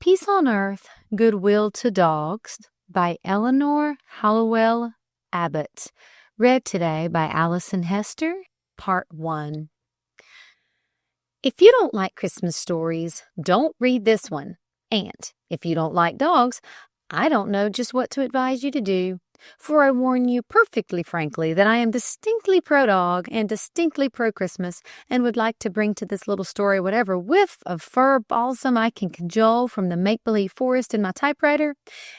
Peace on Earth, Goodwill to Dogs by Eleanor Hallowell Abbott. Read today by Allison Hester, Part 1. If you don't like Christmas stories, don't read this one. And if you don't like dogs, I don't know just what to advise you to do. For I warn you perfectly frankly that I am distinctly pro-dog and distinctly pro-Christmas and would like to bring to this little story whatever whiff of fur balsam I can cajole from the make-believe forest in my typewriter,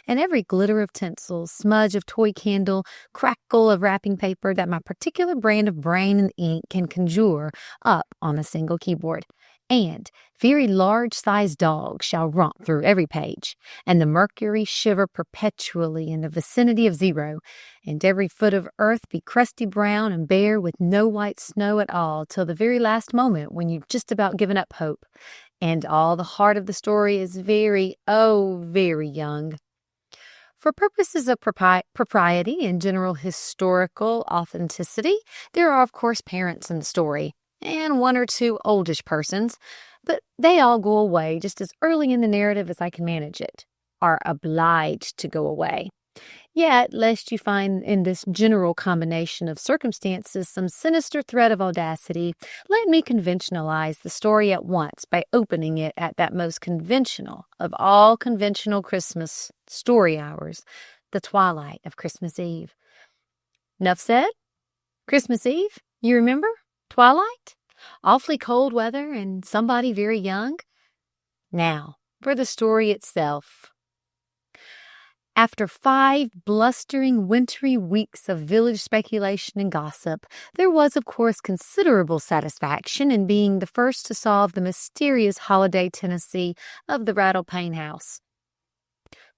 and every glitter of tinsel, smudge of toy candle, crackle of wrapping paper that my particular brand of brain and ink can conjure up on a single keyboard. And very large-sized dogs shall romp through every page, and the mercury shiver perpetually in the vicinity of zero, and every foot of earth be crusty brown and bare with no white snow at all till the very last moment when you've just about given up hope, and all the heart of the story is very, very young. For purposes of propriety and general historical authenticity, there are, of course, parents in the story, and one or two oldish persons, but they all go away just as early in the narrative as I can manage it, are obliged to go away. Yet, lest you find in this general combination of circumstances some sinister thread of audacity, let me conventionalize the story at once by opening it at that most conventional of all conventional Christmas story hours, the twilight of Christmas Eve. 'Nuff said? Christmas Eve, you remember? Twilight? Awfully cold weather and somebody very young? Now, for the story itself. After 5 blustering, wintry weeks of village speculation and gossip, there was, of course, considerable satisfaction in being the first to solve the mysterious holiday tenancy of the Rattle-Pane house.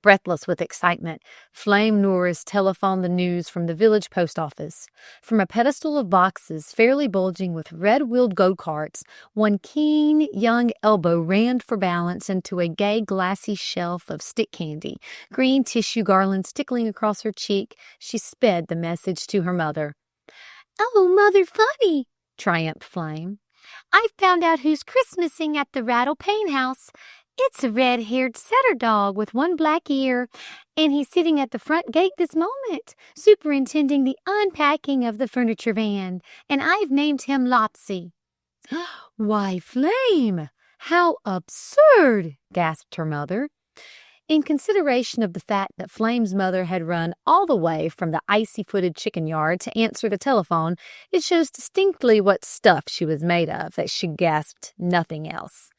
Breathless with excitement, Flame Norris telephoned the news from the village post office. From a pedestal of boxes fairly bulging with red-wheeled go-karts, one keen young elbow ran for balance into a gay glassy shelf of stick candy. Green tissue garlands tickling across her cheek, she sped the message to her mother. "Oh, Mother Funny!" triumphed Flame. "I've found out who's Christmasing at the Rattle-Pane house. It's a red-haired setter dog with one black ear, and he's sitting at the front gate this moment, superintending the unpacking of the furniture van, and I've named him Lopsy." "Why, Flame, how absurd!" gasped her mother. In consideration of the fact that Flame's mother had run all the way from the icy-footed chicken yard to answer the telephone, it shows distinctly what stuff she was made of that she gasped nothing else.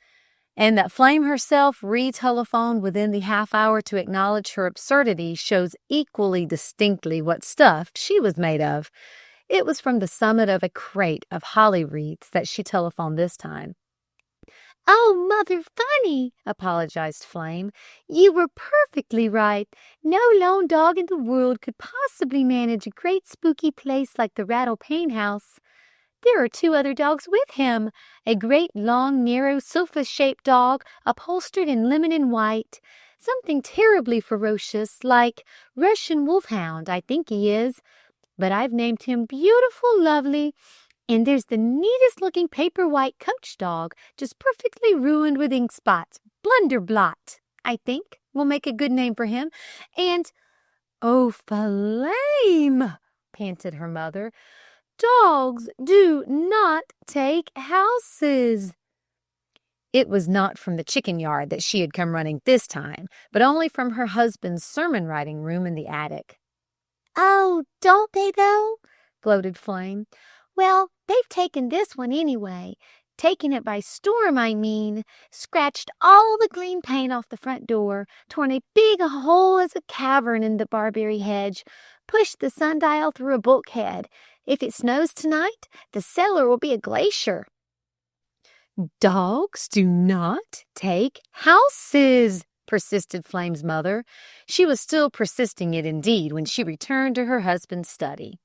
And that Flame herself re-telephoned within the half hour to acknowledge her absurdity shows equally distinctly what stuff she was made of. It was from the summit of a crate of holly wreaths that she telephoned this time. "Oh, Mother Funny," apologized Flame. "You were perfectly right. No lone dog in the world could possibly manage a great spooky place like the Rattle-Pane house. There are 2 other dogs with him, a great, long, narrow, sofa-shaped dog, upholstered in lemon and white. Something terribly ferocious, like Russian wolfhound, I think he is. But I've named him Beautiful Lovely. And there's the neatest-looking paper-white coach dog, just perfectly ruined with ink spots. Blunderblot, I think, will make a good name for him. And—" "Oh, Flame!" panted her mother. "Dogs do not take houses." It was not from the chicken yard that she had come running this time, but only from her husband's sermon-writing room in the attic. "Oh, don't they, though?" gloated Flame. "Well, they've taken this one anyway. Taken it by storm, I mean. Scratched all the green paint off the front door, torn a big hole as a cavern in the barberry hedge, pushed the sundial through a bulkhead. If it snows tonight, the cellar will be a glacier." "Dogs do not take houses," persisted Flame's mother. She was still persisting it indeed when she returned to her husband's study.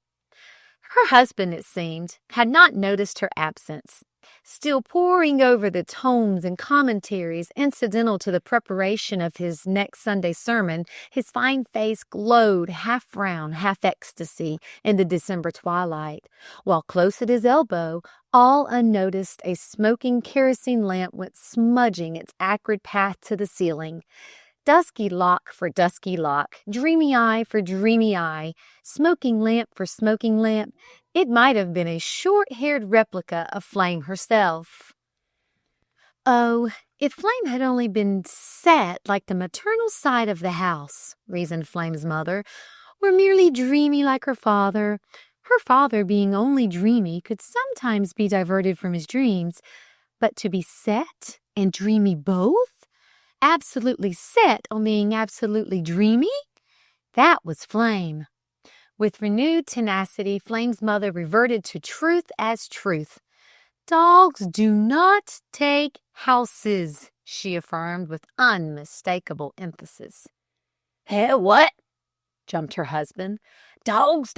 Her husband, it seemed, had not noticed her absence. Still poring over the tomes and commentaries incidental to the preparation of his next Sunday sermon, his fine face glowed half frown, half ecstasy in the December twilight, while close at his elbow, all unnoticed, a smoking kerosene lamp went smudging its acrid path to the ceiling. Dusky lock for dusky lock, dreamy eye for dreamy eye, smoking lamp for smoking lamp, it might have been a short-haired replica of Flame herself. Oh, if Flame had only been set like the maternal side of the house, reasoned Flame's mother, or merely dreamy like her father. Her father, being only dreamy, could sometimes be diverted from his dreams, but to be set and dreamy both? Absolutely set on being absolutely dreamy? That was Flame. With renewed tenacity, Flame's mother reverted to truth as truth. Dogs do not take houses, she affirmed with unmistakable emphasis. Hey, what? Jumped her husband. Dogs?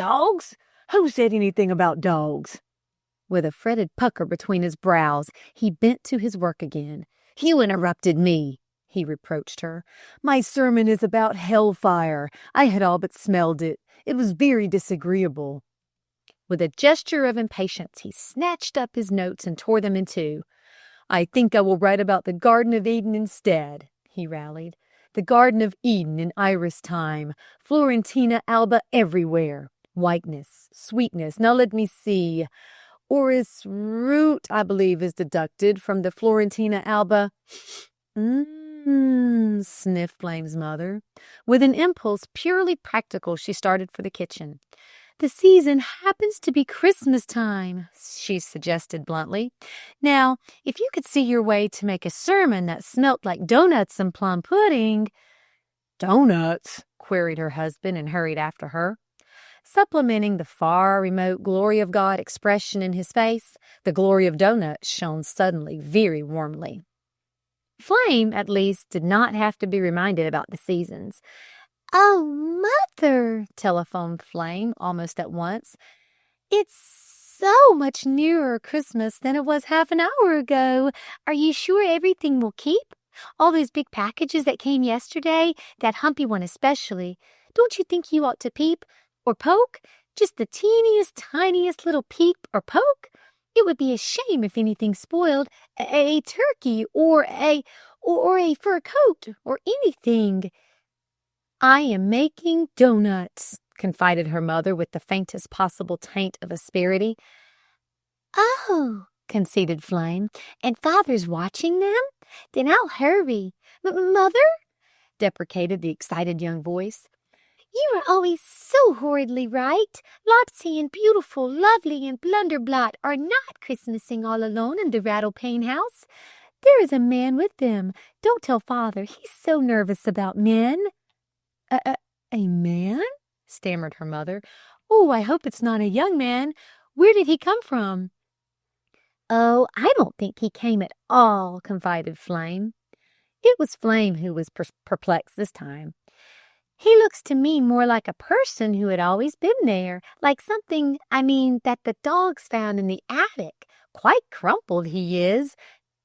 Who said anything about dogs? With a fretted pucker between his brows, he bent to his work again. You interrupted me, he reproached her. My sermon is about hellfire. I had all but smelled it. It was very disagreeable. With a gesture of impatience, he snatched up his notes and tore them in two. I think I will write about the Garden of Eden instead, he rallied. The Garden of Eden in Iris time. Florentina alba everywhere. Whiteness, sweetness. Now let me see. Orris root, I believe, is deducted from the Florentina alba. Sniffed Flame's mother. With an impulse purely practical, she started for the kitchen. The season happens to be Christmas time, she suggested bluntly. Now, if you could see your way to make a sermon that smelt like donuts and plum pudding— Donuts? queried her husband and hurried after her. Supplementing the far remote glory of God expression in his face, the glory of donuts shone suddenly very warmly. Flame, at least, did not have to be reminded about the seasons. Oh, Mother, telephoned Flame almost at once. It's so much nearer Christmas than it was half an hour ago. Are you sure everything will keep? All those big packages that came yesterday, that humpy one especially. Don't you think you ought to peep or poke? Just the teeniest, tiniest little peep or poke? It would be a shame if anything spoiled, a turkey or a fur coat or anything. I am making donuts, confided her mother with the faintest possible taint of asperity. Oh, conceded Flame, and Father's watching them? Then I'll hurry. Mother? Deprecated the excited young voice. You are always so horridly right. Lopsy and Beautiful, Lovely and Blunderblot are not Christmasing all alone in the Rattle-Pane house. There is a man with them. Don't tell Father. He's so nervous about men. A man? Stammered her mother. Oh, I hope it's not a young man. Where did he come from? Oh, I don't think he came at all, confided Flame. It was Flame who was perplexed this time. He looks to me more like a person who had always been there, like something, that the dogs found in the attic. Quite crumpled he is,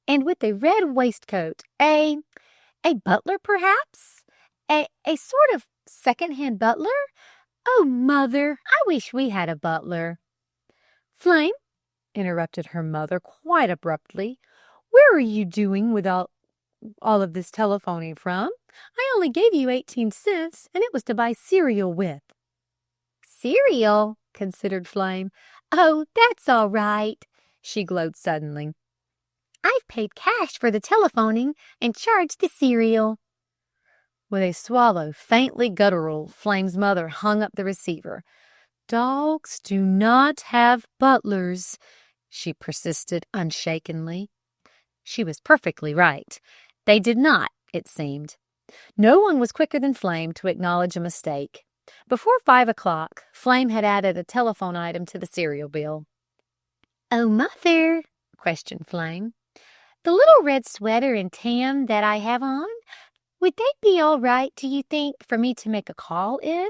and with a red waistcoat. A butler, perhaps? A sort of second-hand butler? Oh, Mother, I wish we had a butler. Flame, interrupted her mother quite abruptly, where are you doing without all of this telephoning from? I only gave you 18 cents, and it was to buy cereal with. Cereal? Considered Flame. Oh, that's all right, she glowed suddenly. I've paid cash for the telephoning and charged the cereal. With a swallow faintly guttural, Flame's mother hung up the receiver. Dogs do not have butlers, she persisted unshakenly. She was perfectly right. They did not, it seemed. No one was quicker than Flame to acknowledge a mistake. Before 5 o'clock, Flame had added a telephone item to the cereal bill. Oh, Mother, questioned Flame, the little red sweater and tam that I have on, would they be all right, do you think, for me to make a call in?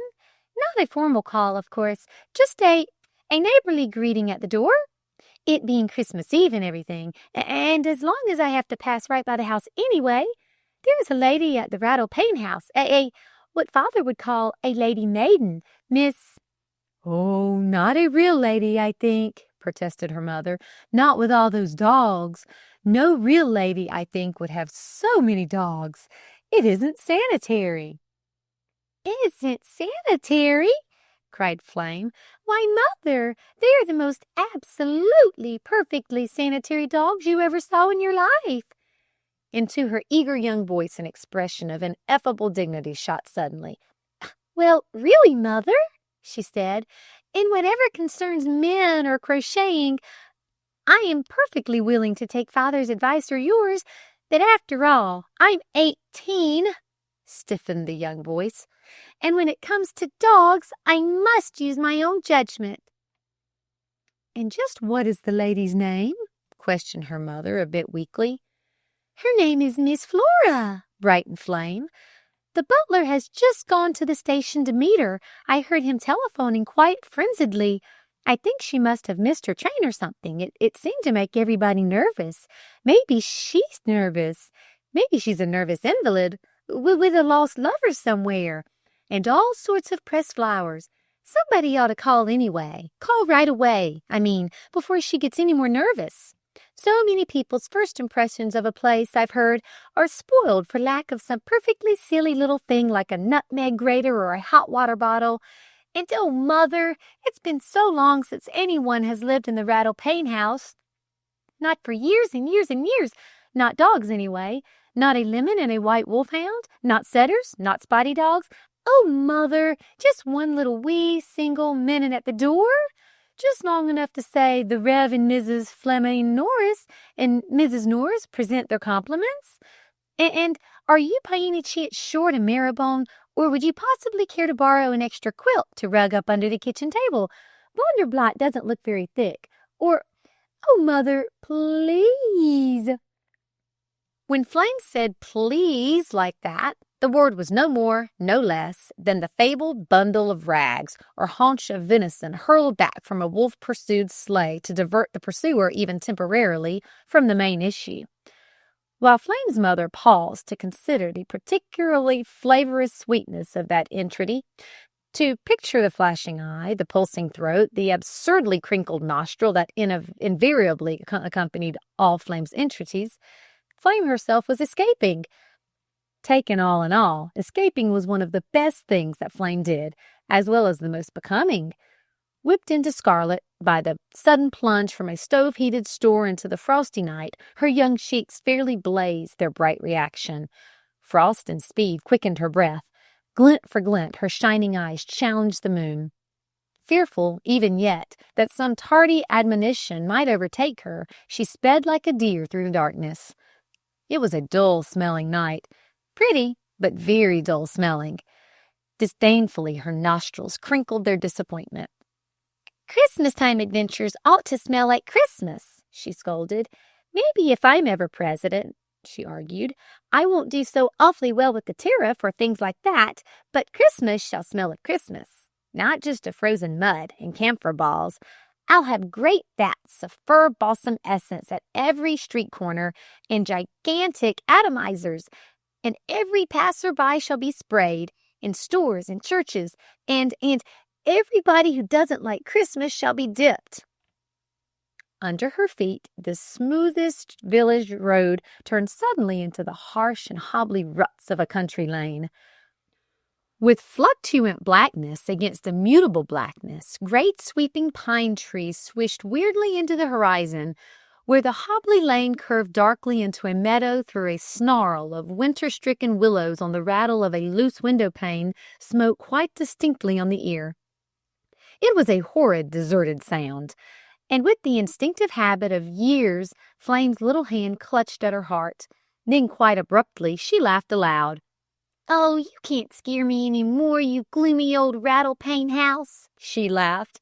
Not a formal call, of course, just a neighborly greeting at the door. it being Christmas Eve and everything, and as long as I have to pass right by the house anyway, there is a lady at the Rattle Pane house, what Father would call a lady maiden, Miss—" "Oh, not a real lady, I think," protested her mother. "Not with all those dogs. No real lady, I think, would have so many dogs. It isn't sanitary." "Isn't sanitary?" cried Flame. "Why, Mother, they are the most absolutely, perfectly sanitary dogs you ever saw in your life." Into her eager young voice an expression of ineffable dignity shot suddenly. "Well, really, Mother," she said, "in whatever concerns men or crocheting, I am perfectly willing to take Father's advice or yours, but after all, I'm 18, stiffened the young voice, and when it comes to dogs, I must use my own judgment." "And just what is the lady's name?" questioned her mother a bit weakly. "Her name is Miss Flora," brightened Flame. "The butler has just gone to the station to meet her. I heard him telephoning quite frenziedly. I think she must have missed her train or something. It seemed to make everybody nervous. Maybe she's nervous. Maybe she's a nervous invalid with a lost lover somewhere. And all sorts of pressed flowers. Somebody ought to call anyway. Call right away, I mean, before she gets any more nervous. So many people's first impressions of a place, I've heard, are spoiled for lack of some perfectly silly little thing like a nutmeg grater or a hot water bottle. And, oh, Mother, it's been so long since anyone has lived in the Rattle Pane house. Not for years and years and years. Not dogs, anyway. Not a lemon and a white wolfhound. Not setters. Not spotty dogs. Oh, Mother, just one little wee single minute at the door. Just long enough to say the Rev. and Mrs. Fleming Norris and Mrs. Norris present their compliments. And are you by any chance short a marrowbone, or would you possibly care to borrow an extra quilt to rug up under the kitchen table? Blunderblatt doesn't look very thick. Or, oh, Mother, please." When Flame said please like that, the word was no more, no less, than the fabled bundle of rags or haunch of venison hurled back from a wolf-pursued sleigh to divert the pursuer even temporarily from the main issue. While Flame's mother paused to consider the particularly flavorous sweetness of that entreaty, to picture the flashing eye, the pulsing throat, the absurdly crinkled nostril that invariably accompanied all Flame's entreaties, Flame herself was escaping. Taken all in all, escaping was one of the best things that Flame did, as well as the most becoming. Whipped into scarlet by the sudden plunge from a stove-heated store into the frosty night, her young cheeks fairly blazed their bright reaction. Frost and speed quickened her breath. Glint for glint, her shining eyes challenged the moon. Fearful, even yet, that some tardy admonition might overtake her, she sped like a deer through the darkness. It was a dull-smelling night. Pretty, but very dull-smelling. Disdainfully, her nostrils crinkled their disappointment. "Christmas-time adventures ought to smell like Christmas," she scolded. "Maybe if I'm ever president," she argued, "I won't do so awfully well with the tariff or things like that, but Christmas shall smell of Christmas, not just of frozen mud and camphor balls. I'll have great vats of fir balsam essence at every street corner and gigantic atomizers, and every passerby shall be sprayed in stores and churches, and everybody who doesn't like Christmas shall be dipped." Under her feet, the smoothest village road turned suddenly into the harsh and hobbly ruts of a country lane. With fluctuant blackness against immutable blackness, great sweeping pine trees swished weirdly into the horizon, where the hobbly lane curved darkly into a meadow through a snarl of winter-stricken willows on the rattle of a loose window-pane smote quite distinctly on the ear. It was a horrid, deserted sound, and with the instinctive habit of years, Flame's little hand clutched at her heart. Then, quite abruptly, she laughed aloud. "Oh, you can't scare me any more, you gloomy old Rattle-Pane house," she laughed.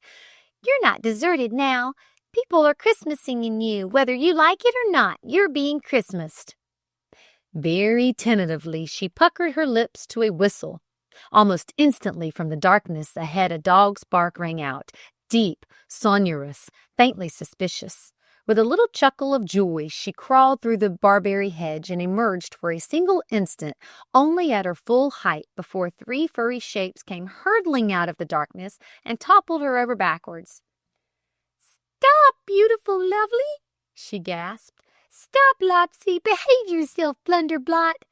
"You're not deserted now. People are Christmasing in you. Whether you like it or not, you're being Christmased." Very tentatively, she puckered her lips to a whistle. Almost instantly from the darkness ahead a dog's bark rang out, deep, sonorous, faintly suspicious. With a little chuckle of joy, she crawled through the barberry hedge and emerged for a single instant, only at her full height, before 3 furry shapes came hurtling out of the darkness and toppled her over backwards. "Stop, beautiful lovely," she gasped. "Stop, Lopsy. Behave yourself, Blunderblot.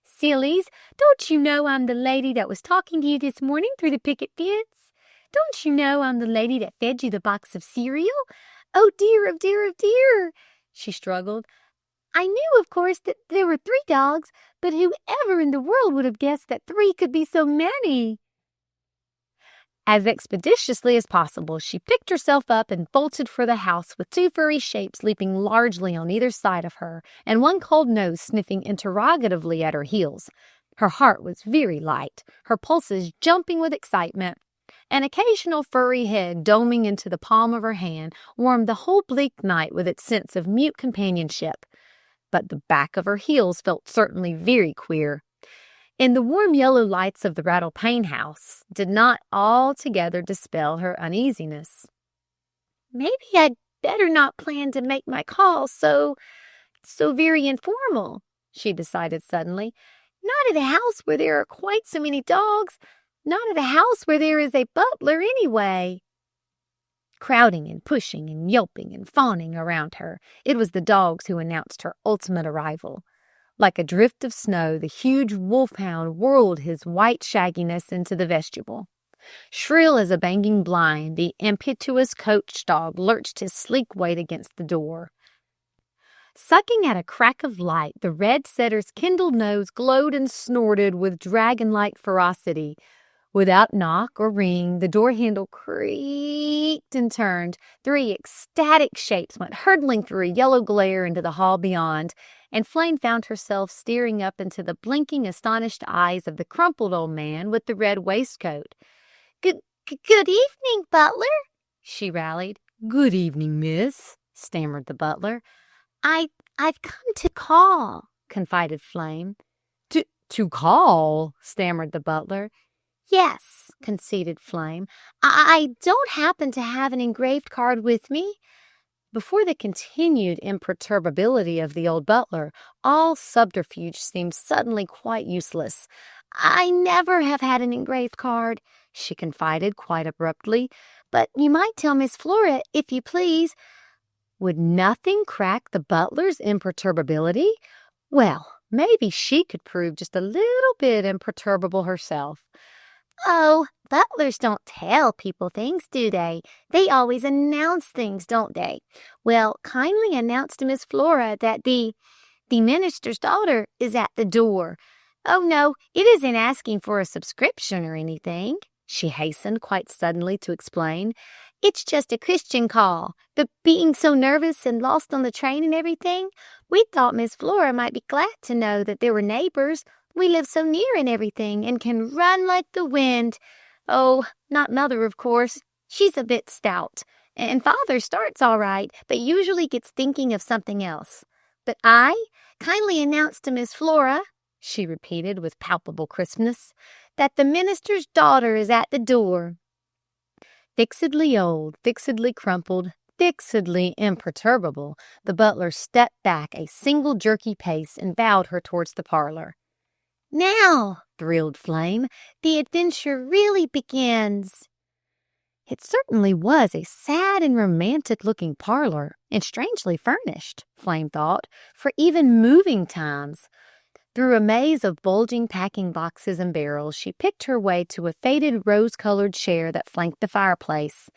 Sillies, don't you know I'm the lady that was talking to you this morning through the picket fence? Don't you know I'm the lady that fed you the box of cereal? Oh dear, oh dear, oh dear," she struggled. "I knew, of course, that there were 3 dogs, but whoever in the world would have guessed that 3 could be so many?" As expeditiously as possible, she picked herself up and bolted for the house, with 2 furry shapes leaping largely on either side of her, and one cold nose sniffing interrogatively at her heels. Her heart was very light, her pulses jumping with excitement. An occasional furry head doming into the palm of her hand warmed the whole bleak night with its sense of mute companionship. But the back of her heels felt certainly very queer. In the warm yellow lights of the Rattle-Pane house did not altogether dispel her uneasiness. "Maybe I'd better not plan to make my call so very informal," she decided suddenly. "Not at a house where there are quite so many dogs. Not at a house where there is a butler, anyway." Crowding and pushing and yelping and fawning around her, it was the dogs who announced her ultimate arrival. Like a drift of snow, the huge wolfhound whirled his white shagginess into the vestibule. Shrill as a banging blind, the impetuous coach dog lurched his sleek weight against the door. Sucking at a crack of light, the red setter's kindled nose glowed and snorted with dragon-like ferocity. Without knock or ring, the door handle creaked and turned. 3 ecstatic shapes went hurtling through a yellow glare into the hall beyond, and Flame found herself staring up into the blinking, astonished eyes of the crumpled old man with the red waistcoat. Good evening, butler," she rallied. "Good evening, miss," stammered the butler. I've come to call," confided Flame. To call?" stammered the butler. "Yes," conceded Flame. I don't happen to have an engraved card with me." Before the continued imperturbability of the old butler, all subterfuge seemed suddenly quite useless. "I never have had an engraved card," she confided quite abruptly. "But you might tell Miss Flora, if you please." Would nothing crack the butler's imperturbability? Well, maybe she could prove just a little bit imperturbable herself. "Oh, butlers don't tell people things, do they? They always announce things, don't they? Well, kindly announce to Miss Flora that the minister's daughter is at the door. Oh, no, it isn't asking for a subscription or anything," she hastened quite suddenly to explain. "It's just a Christian call. But being so nervous and lost on the train and everything, we thought Miss Flora might be glad to know that there were neighbors. We live so near and everything, and can run like the wind. Oh, not Mother, of course. She's a bit stout. And Father starts all right, but usually gets thinking of something else. But I kindly announce to Miss Flora," she repeated with palpable crispness, "that the minister's daughter is at the door." Fixedly old, fixedly crumpled, fixedly imperturbable, the butler stepped back a single jerky pace and bowed her towards the parlor. "Now," thrilled Flame, "the adventure really begins." It certainly was a sad and romantic-looking parlor, and strangely furnished, Flame thought, for even moving times. Through a maze of bulging packing boxes and barrels, she picked her way to a faded rose-colored chair that flanked the fireplace.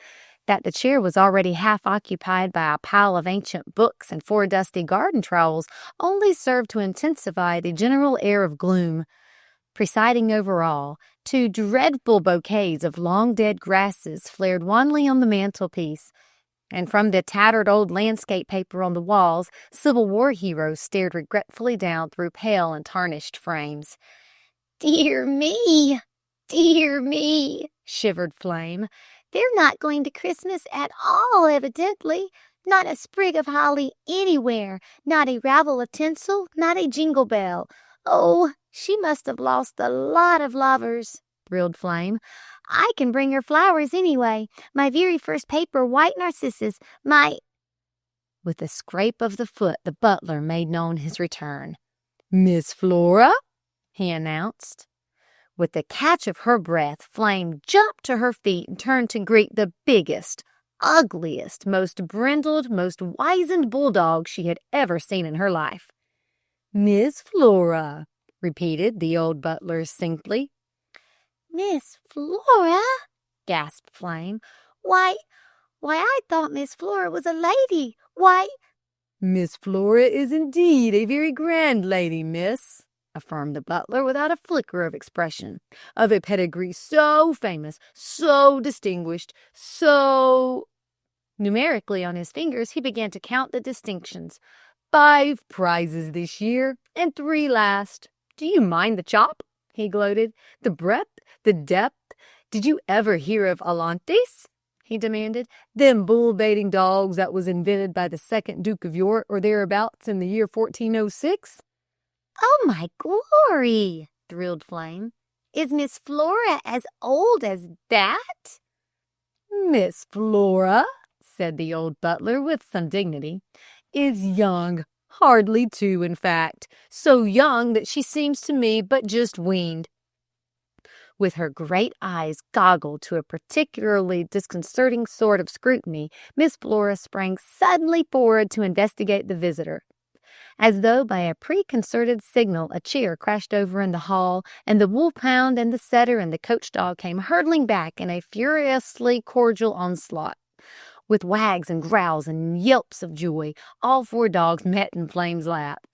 That the chair was already half occupied by a pile of ancient books and 4 dusty garden trowels only served to intensify the general air of gloom. Presiding over all, 2 dreadful bouquets of long-dead grasses flared wanly on the mantelpiece, and from the tattered old landscape paper on the walls, Civil War heroes stared regretfully down through pale and tarnished frames. Dear me, shivered Flame. "They're not going to Christmas at all, evidently. Not a sprig of holly anywhere, not a ravel of tinsel, not a jingle bell. Oh, she must have lost a lot of lovers," thrilled Flame. "I can bring her flowers anyway. My very first paper white narcissus. With a scrape of the foot, the butler made known his return. "Miss Flora," he announced. With a catch of her breath, Flame jumped to her feet and turned to greet the biggest, ugliest, most brindled, most wizened bulldog she had ever seen in her life. "Miss Flora," repeated the old butler succinctly. "Miss Flora?" gasped Flame. Why, I thought Miss Flora was a lady. Why—" "Miss Flora is indeed a very grand lady, miss," affirmed the butler without a flicker of expression. "Of a pedigree so famous, so distinguished, so—" Numerically on his fingers, he began to count the distinctions. 5 prizes this year, and 3 last. Do you mind the chop?" he gloated. "The breadth, the depth. Did you ever hear of Alantes?" he demanded. "Them bull-baiting dogs that was invented by the 2nd Duke of York or thereabouts in the year 1406? "Oh, my glory!" thrilled Flame. "Is Miss Flora as old as that?" "Miss Flora," said the old butler with some dignity, "is young, hardly 2, in fact. So young that she seems to me but just weaned." With her great eyes goggled to a particularly disconcerting sort of scrutiny, Miss Flora sprang suddenly forward to investigate the visitor. As though by a preconcerted signal, a chair crashed over in the hall, and the wolfhound and the setter and the coach dog came hurtling back in a furiously cordial onslaught. With wags and growls and yelps of joy, all 4 dogs met in Flame's lap.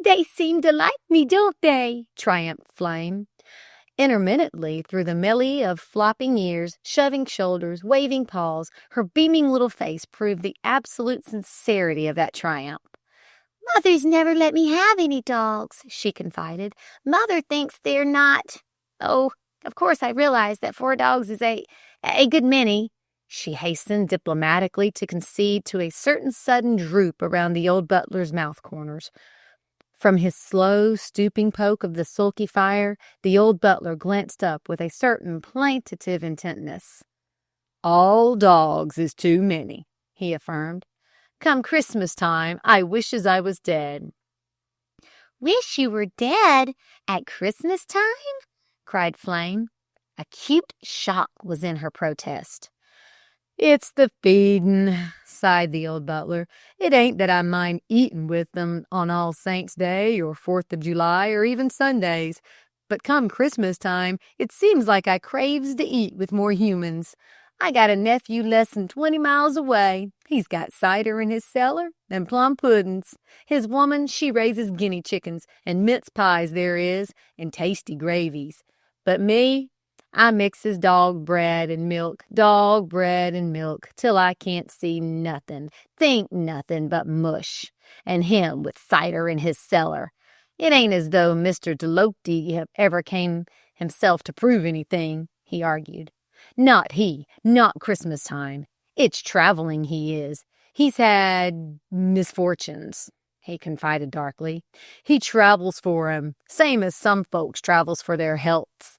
"They seem to like me, don't they?" triumphed Flame. Intermittently, through the melee of flopping ears, shoving shoulders, waving paws, her beaming little face proved the absolute sincerity of that triumph. "Mother's never let me have any dogs," she confided. "Mother thinks they're not— Oh, of course I realize that 4 dogs is a good many," she hastened diplomatically to concede to a certain sudden droop around the old butler's mouth corners. From his slow, stooping poke of the sulky fire, the old butler glanced up with a certain plaintive intentness. "All dogs is too many," he affirmed. "Come Christmas time, I wishes I was dead." "Wish you were dead at Christmas time?" cried Flame. Acute shock was in her protest. "It's the feedin'," sighed the old butler. "It ain't that I mind eatin' with them on All Saints' Day or 4th of July or even Sundays. But come Christmas time, it seems like I craves to eat with more humans. I got a nephew less than 20 miles away. He's got cider in his cellar and plum puddin's. His woman, she raises guinea chickens, and mince pies there is, and tasty gravies. But me, I mixes dog bread and milk, till I can't see nothing, think nothing but mush, and him with cider in his cellar. It ain't as though Mr. Delote ever came himself to prove anything," he argued. "Not he, not Christmas time. It's traveling he is. He's had misfortunes," he confided darkly. "He travels for 'em, same as some folks travels for their healths.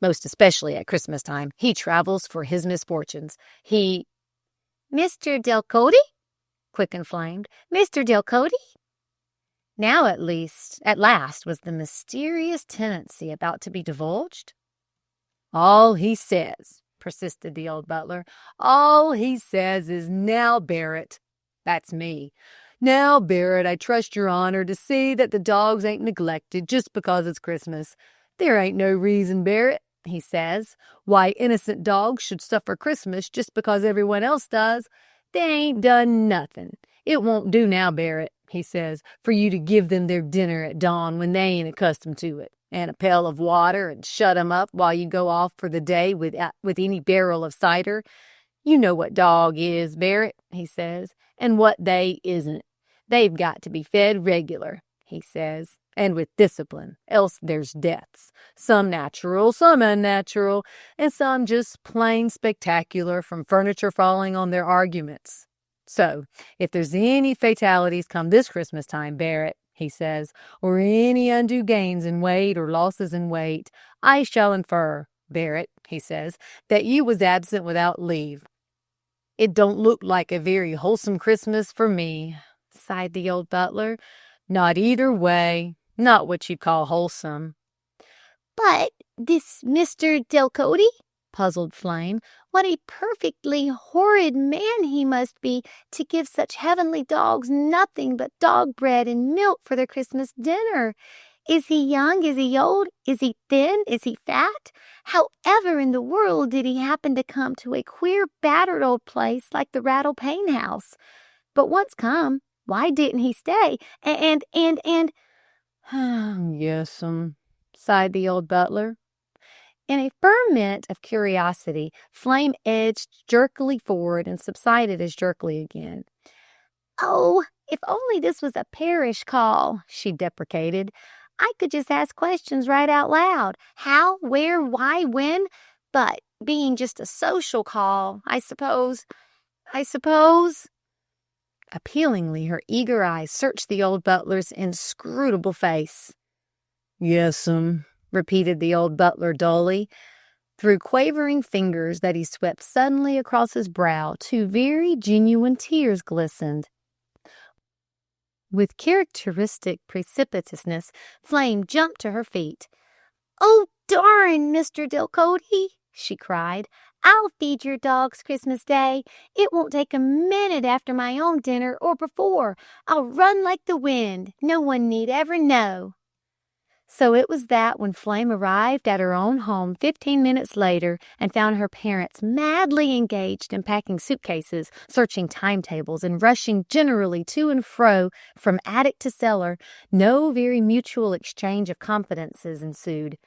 Most especially at Christmas time. He travels for his misfortunes. He—" "Mr. Delcote?" quickened Flame. "Mr. Delcote?" Now at last was the mysterious tendency about to be divulged? "All he says," persisted the old butler, "all he says is, 'Now, Barrett.' That's me. 'Now, Barrett, I trust your honor to see that the dogs ain't neglected just because it's Christmas. There ain't no reason, Barrett,' he says, 'why innocent dogs should suffer Christmas just because everyone else does. They ain't done nothing. It won't do now, Barrett,' he says, 'for you to give them their dinner at dawn when they ain't accustomed to it, and a pail of water, and shut 'em up while you go off for the day with any barrel of cider. You know what dog is, Barrett,' he says, 'and what they isn't. They've got to be fed regular,' he says, 'and with discipline, else there's deaths, some natural, some unnatural, and some just plain spectacular from furniture falling on their arguments. So, if there's any fatalities come this Christmas time, Barrett,' he says, 'or any undue gains in weight or losses in weight, I shall infer, Barrett,' he says, 'that you was absent without leave. "It don't look like a very wholesome Christmas for me," sighed the old butler. "Not either way. Not what you'd call wholesome." "But this Mr. Delcote?" puzzled Flame. "What a perfectly horrid man he must be to give such heavenly dogs nothing but dog bread and milk for their Christmas dinner. Is he young? Is he old? Is he thin? Is he fat? However in the world did he happen to come to a queer, battered old place like the Rattle Pane House? But once come, why didn't he stay? And "Yes'm," sighed the old butler. In a ferment of curiosity, Flame edged jerkily forward and subsided as jerkily again. "Oh, if only this was a parish call," she deprecated. "I could just ask questions right out loud. How, where, why, when? But being just a social call, I suppose. Appealingly, her eager eyes searched the old butler's inscrutable face. "Yes'm," repeated the old butler dully. Through quavering fingers that he swept suddenly across his brow, 2 very genuine tears glistened. With characteristic precipitousness, Flame jumped to her feet. "Oh, darn, Mr. Delcote," she cried. "I'll feed your dogs Christmas Day. It won't take a minute after my own dinner or before. I'll run like the wind. No one need ever know." So it was that when Flame arrived at her own home 15 minutes later and found her parents madly engaged in packing suitcases, searching timetables, and rushing generally to and fro from attic to cellar, no very mutual exchange of confidences ensued.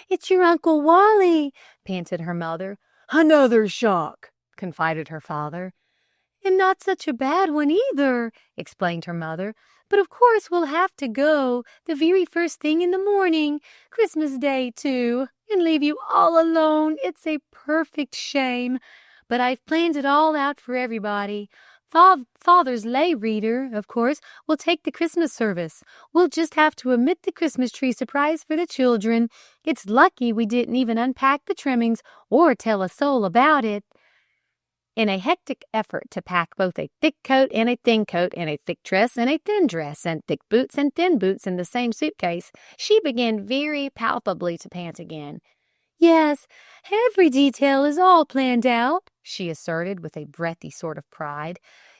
"It's your Uncle Wally," panted her mother. "Another shock," confided her father. "And not such a bad one either," explained her mother. "But of course we'll have to go the very first thing in the morning, Christmas Day, too, and leave you all alone. It's a perfect shame. But I've planned it all out for everybody. Father's lay reader, of course, will take the Christmas service. We'll just have to omit the Christmas tree surprise for the children. It's lucky we didn't even unpack the trimmings or tell a soul about it." In a hectic effort to pack both a thick coat and a thin coat and a thick dress and a thin dress and thick boots and thin boots in the same suitcase, she began very palpably to pant again. "Yes, every detail is all planned out," she asserted with a breathy sort of pride.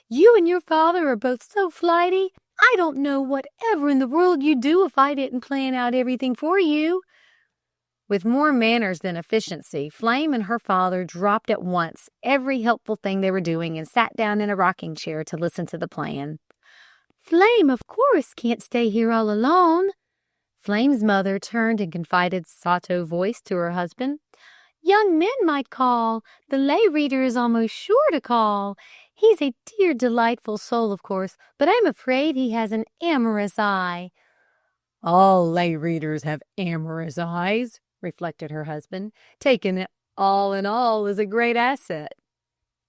"You and your father are both so flighty. I don't know whatever in the world you'd do if I didn't plan out everything for you." With more manners than efficiency, Flame and her father dropped at once every helpful thing they were doing and sat down in a rocking chair to listen to the plan. "Flame, of course, can't stay here all alone." Flame's mother turned in confided sotto voice to her husband. "Young men might call. The lay reader is almost sure to call. He's a dear, delightful soul, of course, but I'm afraid he has an amorous eye." "All lay readers have amorous eyes," reflected her husband. "Taken it all in all is a great asset."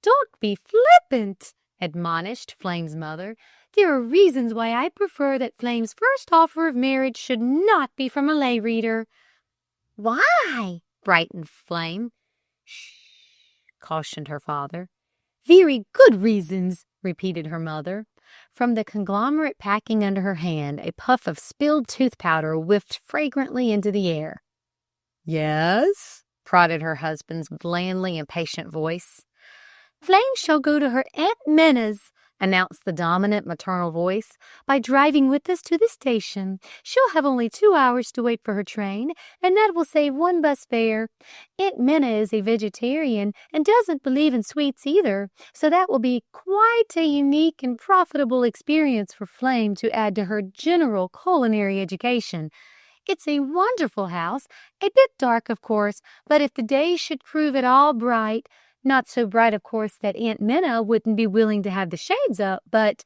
"Don't be flippant," admonished Flame's mother. "There are reasons why I prefer that Flame's first offer of marriage should not be from a lay reader." "Why?" brightened Flame. "Shh," cautioned her father. "Very good reasons," repeated her mother. From the conglomerate packing under her hand, a puff of spilled tooth powder whiffed fragrantly into the air. "Yes?" prodded her husband's blandly impatient voice. "Flame shall go to her Aunt Minna's," announced the dominant maternal voice, "by driving with us to the station. She'll have only 2 hours to wait for her train, and that will save 1 bus fare. Aunt Minna is a vegetarian and doesn't believe in sweets either, so that will be quite a unique and profitable experience for Flame to add to her general culinary education. It's a wonderful house, a bit dark, of course, but if the day should prove at all bright, not so bright, of course, that Aunt Minna wouldn't be willing to have the shades up, but,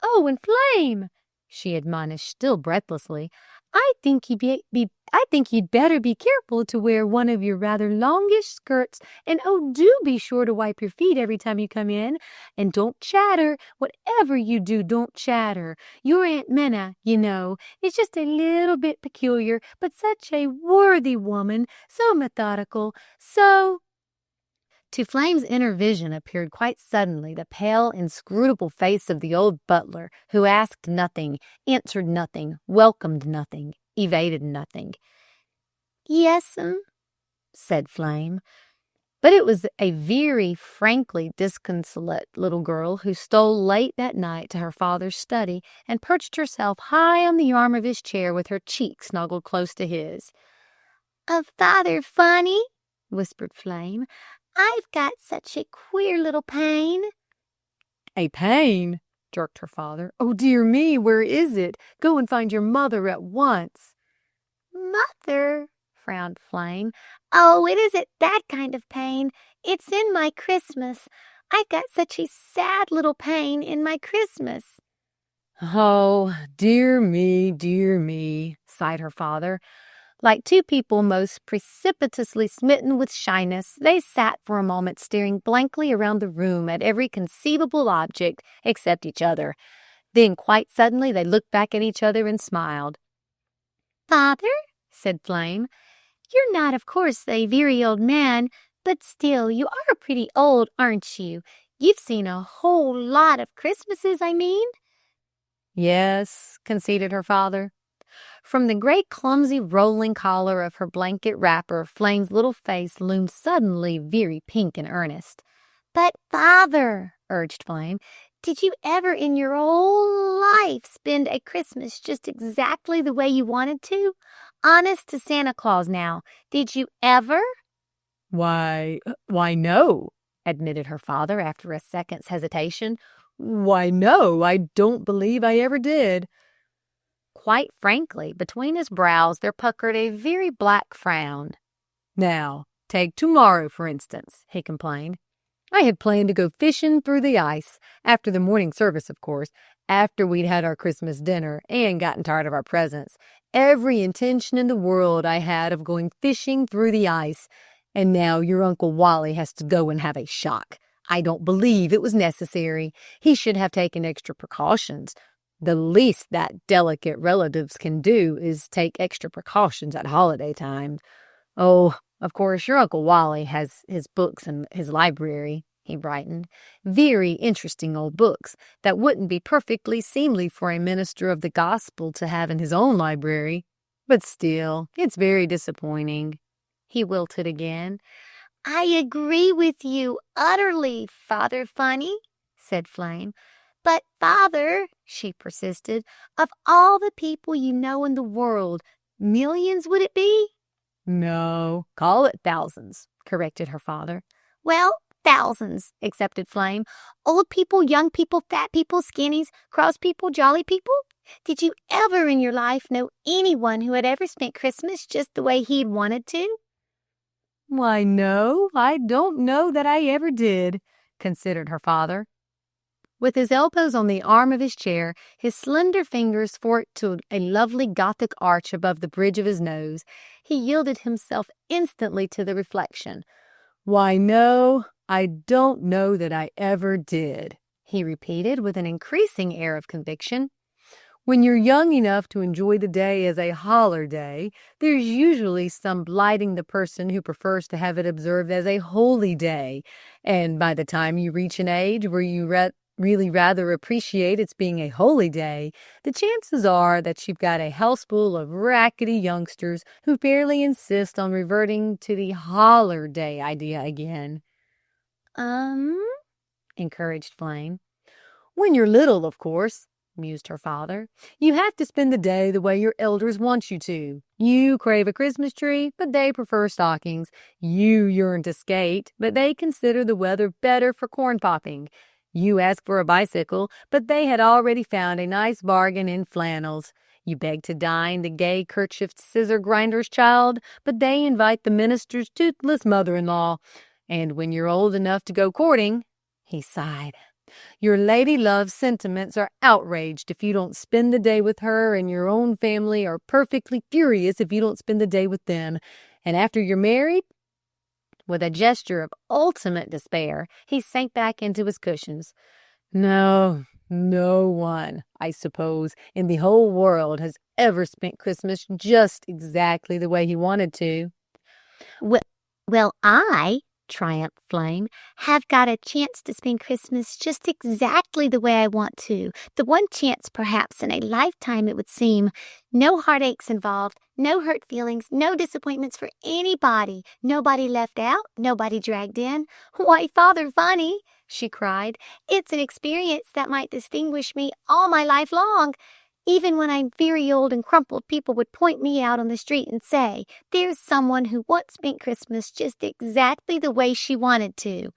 oh, and Flame," she admonished still breathlessly, I think you'd better be careful to wear one of your rather longish skirts, and oh, do be sure to wipe your feet every time you come in, and don't chatter. Whatever you do, don't chatter. Your Aunt Minna, you know, is just a little bit peculiar, but such a worthy woman, so methodical, so—" To Flame's inner vision appeared quite suddenly the pale, inscrutable face of the old butler, who asked nothing, answered nothing, welcomed nothing, evaded nothing. "Yes'm," said Flame. But it was a very frankly disconsolate little girl who stole late that night to her father's study and perched herself high on the arm of his chair with her cheek snuggled close to his. Father Funny," whispered Flame, "I've got such a queer little pain." "A pain?" jerked her father. "Oh, dear me, where is it? Go and find your mother at once." "Mother," frowned Flame. "Oh, it isn't that kind of pain. It's in my Christmas. I've got such a sad little pain in my Christmas." Oh, dear me, sighed her father. Like two people most precipitously smitten with shyness, they sat for a moment staring blankly around the room at every conceivable object except each other. Then, quite suddenly, they looked back at each other and smiled. "Father," said Flame, "you're not, of course, a very old man, but still, you are pretty old, aren't you? You've seen a whole lot of Christmases, I mean." "Yes," conceded her father. From the great clumsy rolling collar of her blanket wrapper, Flame's little face loomed suddenly very pink and earnest. "But, Father," urged Flame, "did you ever in your whole life spend a Christmas just exactly the way you wanted to? Honest to Santa Claus now, did you ever?" Why, no," admitted her father after a second's hesitation. "Why, no, I don't believe I ever did." Quite frankly, between his brows there puckered a very black frown. "Now, take tomorrow, for instance," he complained. "I had planned to go fishing through the ice, after the morning service, of course, after we'd had our Christmas dinner and gotten tired of our presents. Every intention in the world I had of going fishing through the ice, and now your Uncle Wally has to go and have a shock. I don't believe it was necessary. He should have taken extra precautions. The least that delicate relatives can do is take extra precautions at holiday time. Oh, of course, your Uncle Wally has his books in his library," he brightened. "Very interesting old books that wouldn't be perfectly seemly for a minister of the gospel to have in his own library. But still, it's very disappointing." He wilted again. "I agree with you utterly, Father Funny," said Flame. "But, Father," she persisted, "of all the people you know in the world, millions would it be?" "No, call it thousands," corrected her father. "Well, thousands," accepted Flame. "Old people, young people, fat people, skinnies, cross people, jolly people. Did you ever in your life know anyone who had ever spent Christmas just the way he'd wanted to?" "Why, no, I don't know that I ever did," considered her father. With his elbows on the arm of his chair, his slender fingers forked to a lovely Gothic arch above the bridge of his nose, he yielded himself instantly to the reflection. "Why, no, I don't know that I ever did," he repeated with an increasing air of conviction. "When you're young enough to enjoy the day as a holler day, there's usually some blighting the person who prefers to have it observed as a holy day. And by the time you reach an age where you really rather appreciate its being a holy day, the chances are that you've got a houseful of rackety youngsters who fairly insist on reverting to the holler day idea again." Encouraged Flame. "When you're little, of course," mused her father, "you have to spend the day the way your elders want you to. You crave a Christmas tree, but they prefer stockings. You yearn to skate, but they consider the weather better for corn popping. You ask for a bicycle, but they had already found a nice bargain in flannels. You beg to dine the gay kerchiefed scissor grinder's child, but they invite the minister's toothless mother-in-law. And when you're old enough to go courting," he sighed, "your lady love's sentiments are outraged if you don't spend the day with her, and your own family are perfectly furious if you don't spend the day with them. And after you're married—" With a gesture of ultimate despair, he sank back into his cushions. "No one, I suppose, in the whole world has ever spent Christmas just exactly the way he wanted to." Well, I," triumphed Flame. Have got a chance to spend Christmas just exactly the way I want to. The one chance, perhaps, in a lifetime, it would seem. No heartaches involved, no hurt feelings, no disappointments for anybody. Nobody left out, nobody dragged in. Why, Father Funny, she cried, it's an experience that might distinguish me all my life long. Even when I'm very old and crumpled, people would point me out on the street and say, there's someone who once spent Christmas just exactly the way she wanted to.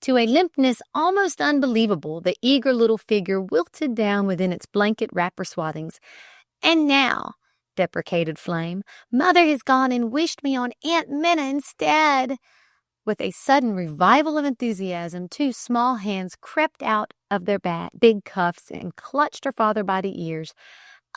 To a limpness almost unbelievable, the eager little figure wilted down within its blanket wrapper swathings. And now, deprecated Flame, Mother has gone and wished me on Aunt Minna instead. With a sudden revival of enthusiasm, two small hands crept out of their big cuffs and clutched her father by the ears.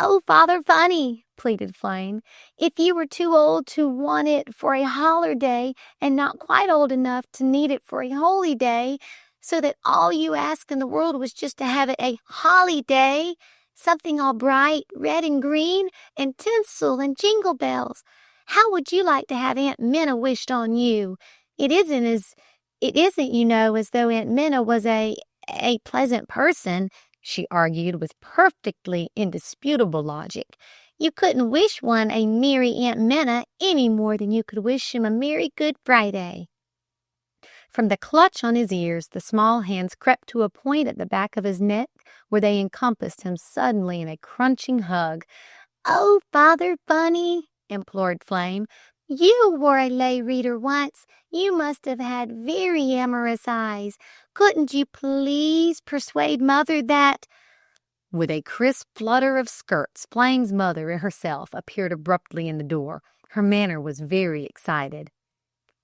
Oh, Father Funny, pleaded Flame, if you were too old to want it for a holiday and not quite old enough to need it for a holy day, so that all you asked in the world was just to have it a holiday, something all bright, red and green, and tinsel and jingle bells, how would you like to have Aunt Minna wished on you? It isn't, as though Aunt Minna was a pleasant person, she argued with perfectly indisputable logic. You couldn't wish one a merry Aunt Minna any more than you could wish him a merry Good Friday. From the clutch on his ears, the small hands crept to a point at the back of his neck where they encompassed him suddenly in a crunching hug. Oh, Father Funny, implored Flame, you were a lay reader once. You must have had very amorous eyes. Couldn't you please persuade Mother that— With a crisp flutter of skirts, Flame's mother herself appeared abruptly in the door. Her manner was very excited.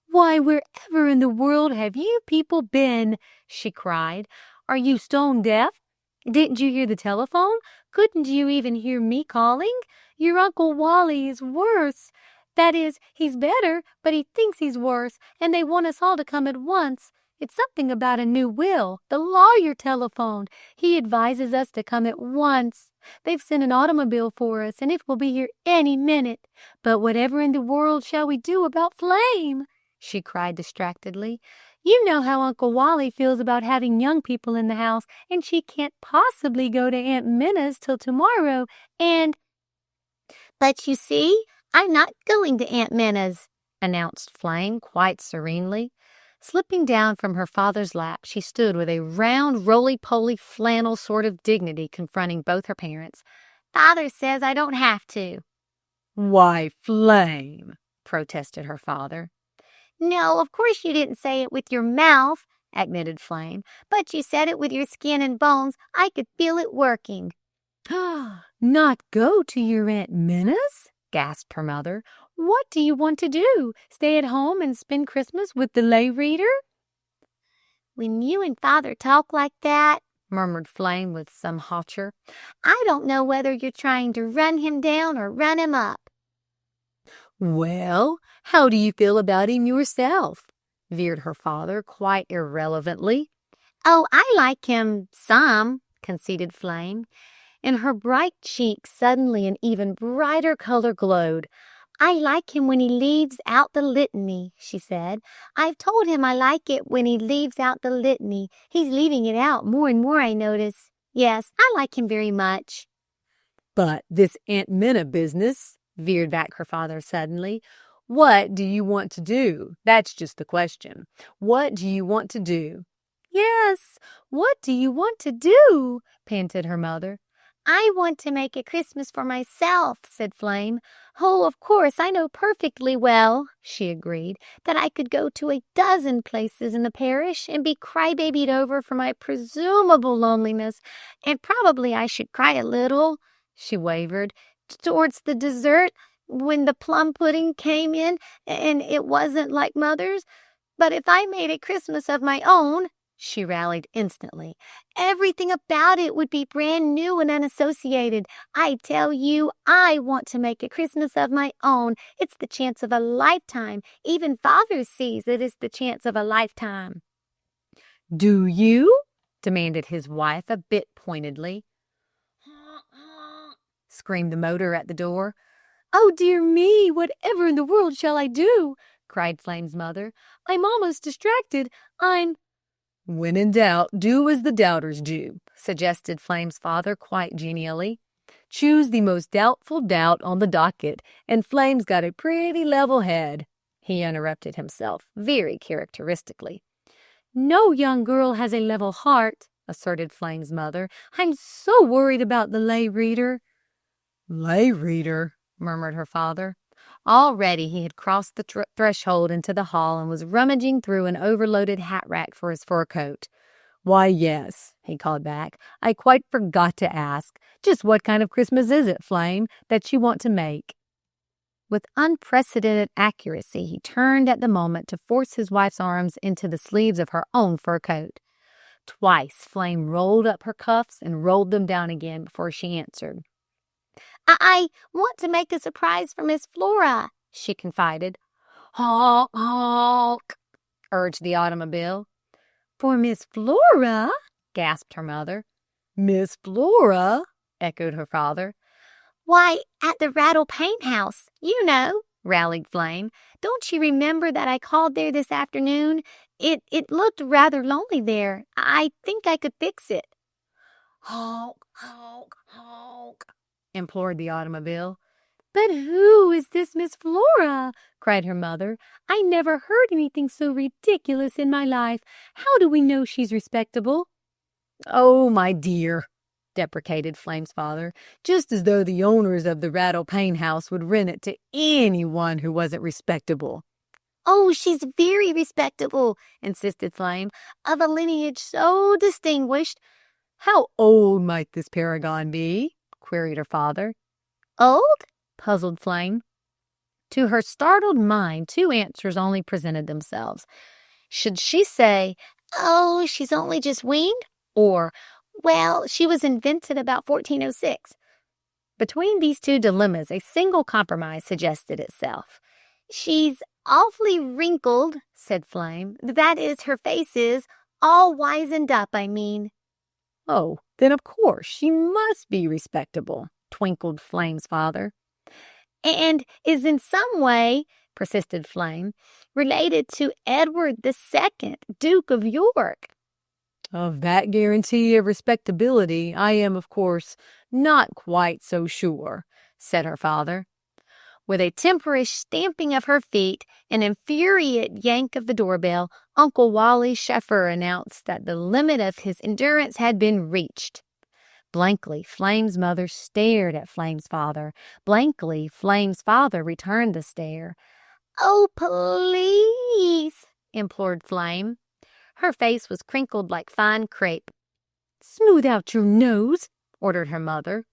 Why, wherever in the world have you people been? She cried. Are you stone deaf? Didn't you hear the telephone? Couldn't you even hear me calling? Your Uncle Wally is worse. That is, he's better, but he thinks he's worse, and they want us all to come at once. It's something about a new will. The lawyer telephoned. He advises us to come at once. They've sent an automobile for us, and it will be here any minute. But whatever in the world shall we do about Flame? She cried distractedly. You know how Uncle Wally feels about having young people in the house, and she can't possibly go to Aunt Minna's till tomorrow, and— But you see, I'm not going to Aunt Minna's, announced Flame quite serenely. Slipping down from her father's lap, she stood with a round, roly-poly flannel sort of dignity confronting both her parents. Father says I don't have to. Why, Flame, protested her father. No, of course you didn't say it with your mouth, admitted Flame, but you said it with your skin and bones. I could feel it working. Not go to your Aunt Minna's? Gasped her mother. What do you want to do? Stay at home and spend Christmas with the lay reader? When you and Father talk like that, murmured Flame with some hauteur, I don't know whether you're trying to run him down or run him up. Well, how do you feel about him yourself? Veered her father quite irrelevantly. Oh, I like him some, conceded Flame. In her bright cheeks suddenly an even brighter color glowed. I like him when he leaves out the litany, she said. I've told him I like it when he leaves out the litany. He's leaving it out more and more, I notice. Yes, I like him very much. But this Aunt Minna business, veered back her father suddenly. What do you want to do? That's just the question. What do you want to do? Yes, what do you want to do? Panted her mother. I want to make a Christmas for myself, said Flame. Oh, of course, I know perfectly well, she agreed, that I could go to a dozen places in the parish and be crybabied over for my presumable loneliness, and probably I should cry a little, she wavered, towards the dessert when the plum pudding came in and it wasn't like Mother's. But if I made a Christmas of my own, she rallied instantly, everything about it would be brand new and unassociated. I tell you, I want to make a Christmas of my own. It's the chance of a lifetime. Even Father sees it is the chance of a lifetime. Do you? Demanded his wife a bit pointedly. Screamed the motor at the door. Oh, dear me, whatever in the world shall I do? cried Flame's mother. "I'm almost distracted. I'm—" "When in doubt, do as the doubters do," suggested Flame's father quite genially. "Choose the most doubtful doubt on the docket, and Flame's got a pretty level head," he interrupted himself very characteristically. "No young girl has a level heart," asserted Flame's mother. "I'm so worried about the lay reader." "Lay reader," murmured her father. Already he had crossed the threshold into the hall and was rummaging through an overloaded hat rack for his fur coat. "Why, yes," he called back. "I quite forgot to ask. Just what kind of Christmas is it, Flame, that you want to make?" With unprecedented accuracy, he turned at the moment to force his wife's arms into the sleeves of her own fur coat. Twice Flame rolled up her cuffs and rolled them down again before she answered. I want to make a surprise for Miss Flora," she confided. "Honk, honk," urged the automobile. "For Miss Flora?" gasped her mother. "Miss Flora?" echoed her father. "Why, at the Rattle Paint House, you know," rallied Flame. "Don't you remember that I called there this afternoon? It looked rather lonely there. I think I could fix it." "Honk, honk, honk," implored the automobile. "But who is this Miss Flora?" cried her mother. "I never heard anything so ridiculous in my life. How do we know she's respectable?" "Oh, my dear," deprecated Flame's father, "just as though the owners of the Rattle Pane House would rent it to anyone who wasn't respectable." "Oh, she's very respectable," insisted Flame, "of a lineage so distinguished." "How old might this paragon be?" queried her father. "Old?" puzzled Flame. To her startled mind, two answers only presented themselves. Should she say, "Oh, she's only just weaned," or, "Well, she was invented about 1406. Between these two dilemmas, a single compromise suggested itself. "She's awfully wrinkled," said Flame. "That is, her face is. All wizened up, I mean." "Oh, then of course she must be respectable," twinkled Flame's father. "And is in some way," persisted Flame, "related to Edward II, Duke of York." "Of that guarantee of respectability I am, of course, not quite so sure," said her father. With a temperish stamping of her feet, an infuriate yank of the doorbell, Uncle Wally's chauffeur announced that the limit of his endurance had been reached. Blankly, Flame's mother stared at Flame's father. Blankly, Flame's father returned the stare. "Oh, please," implored Flame. Her face was crinkled like fine crepe. "Smooth out your nose," ordered her mother.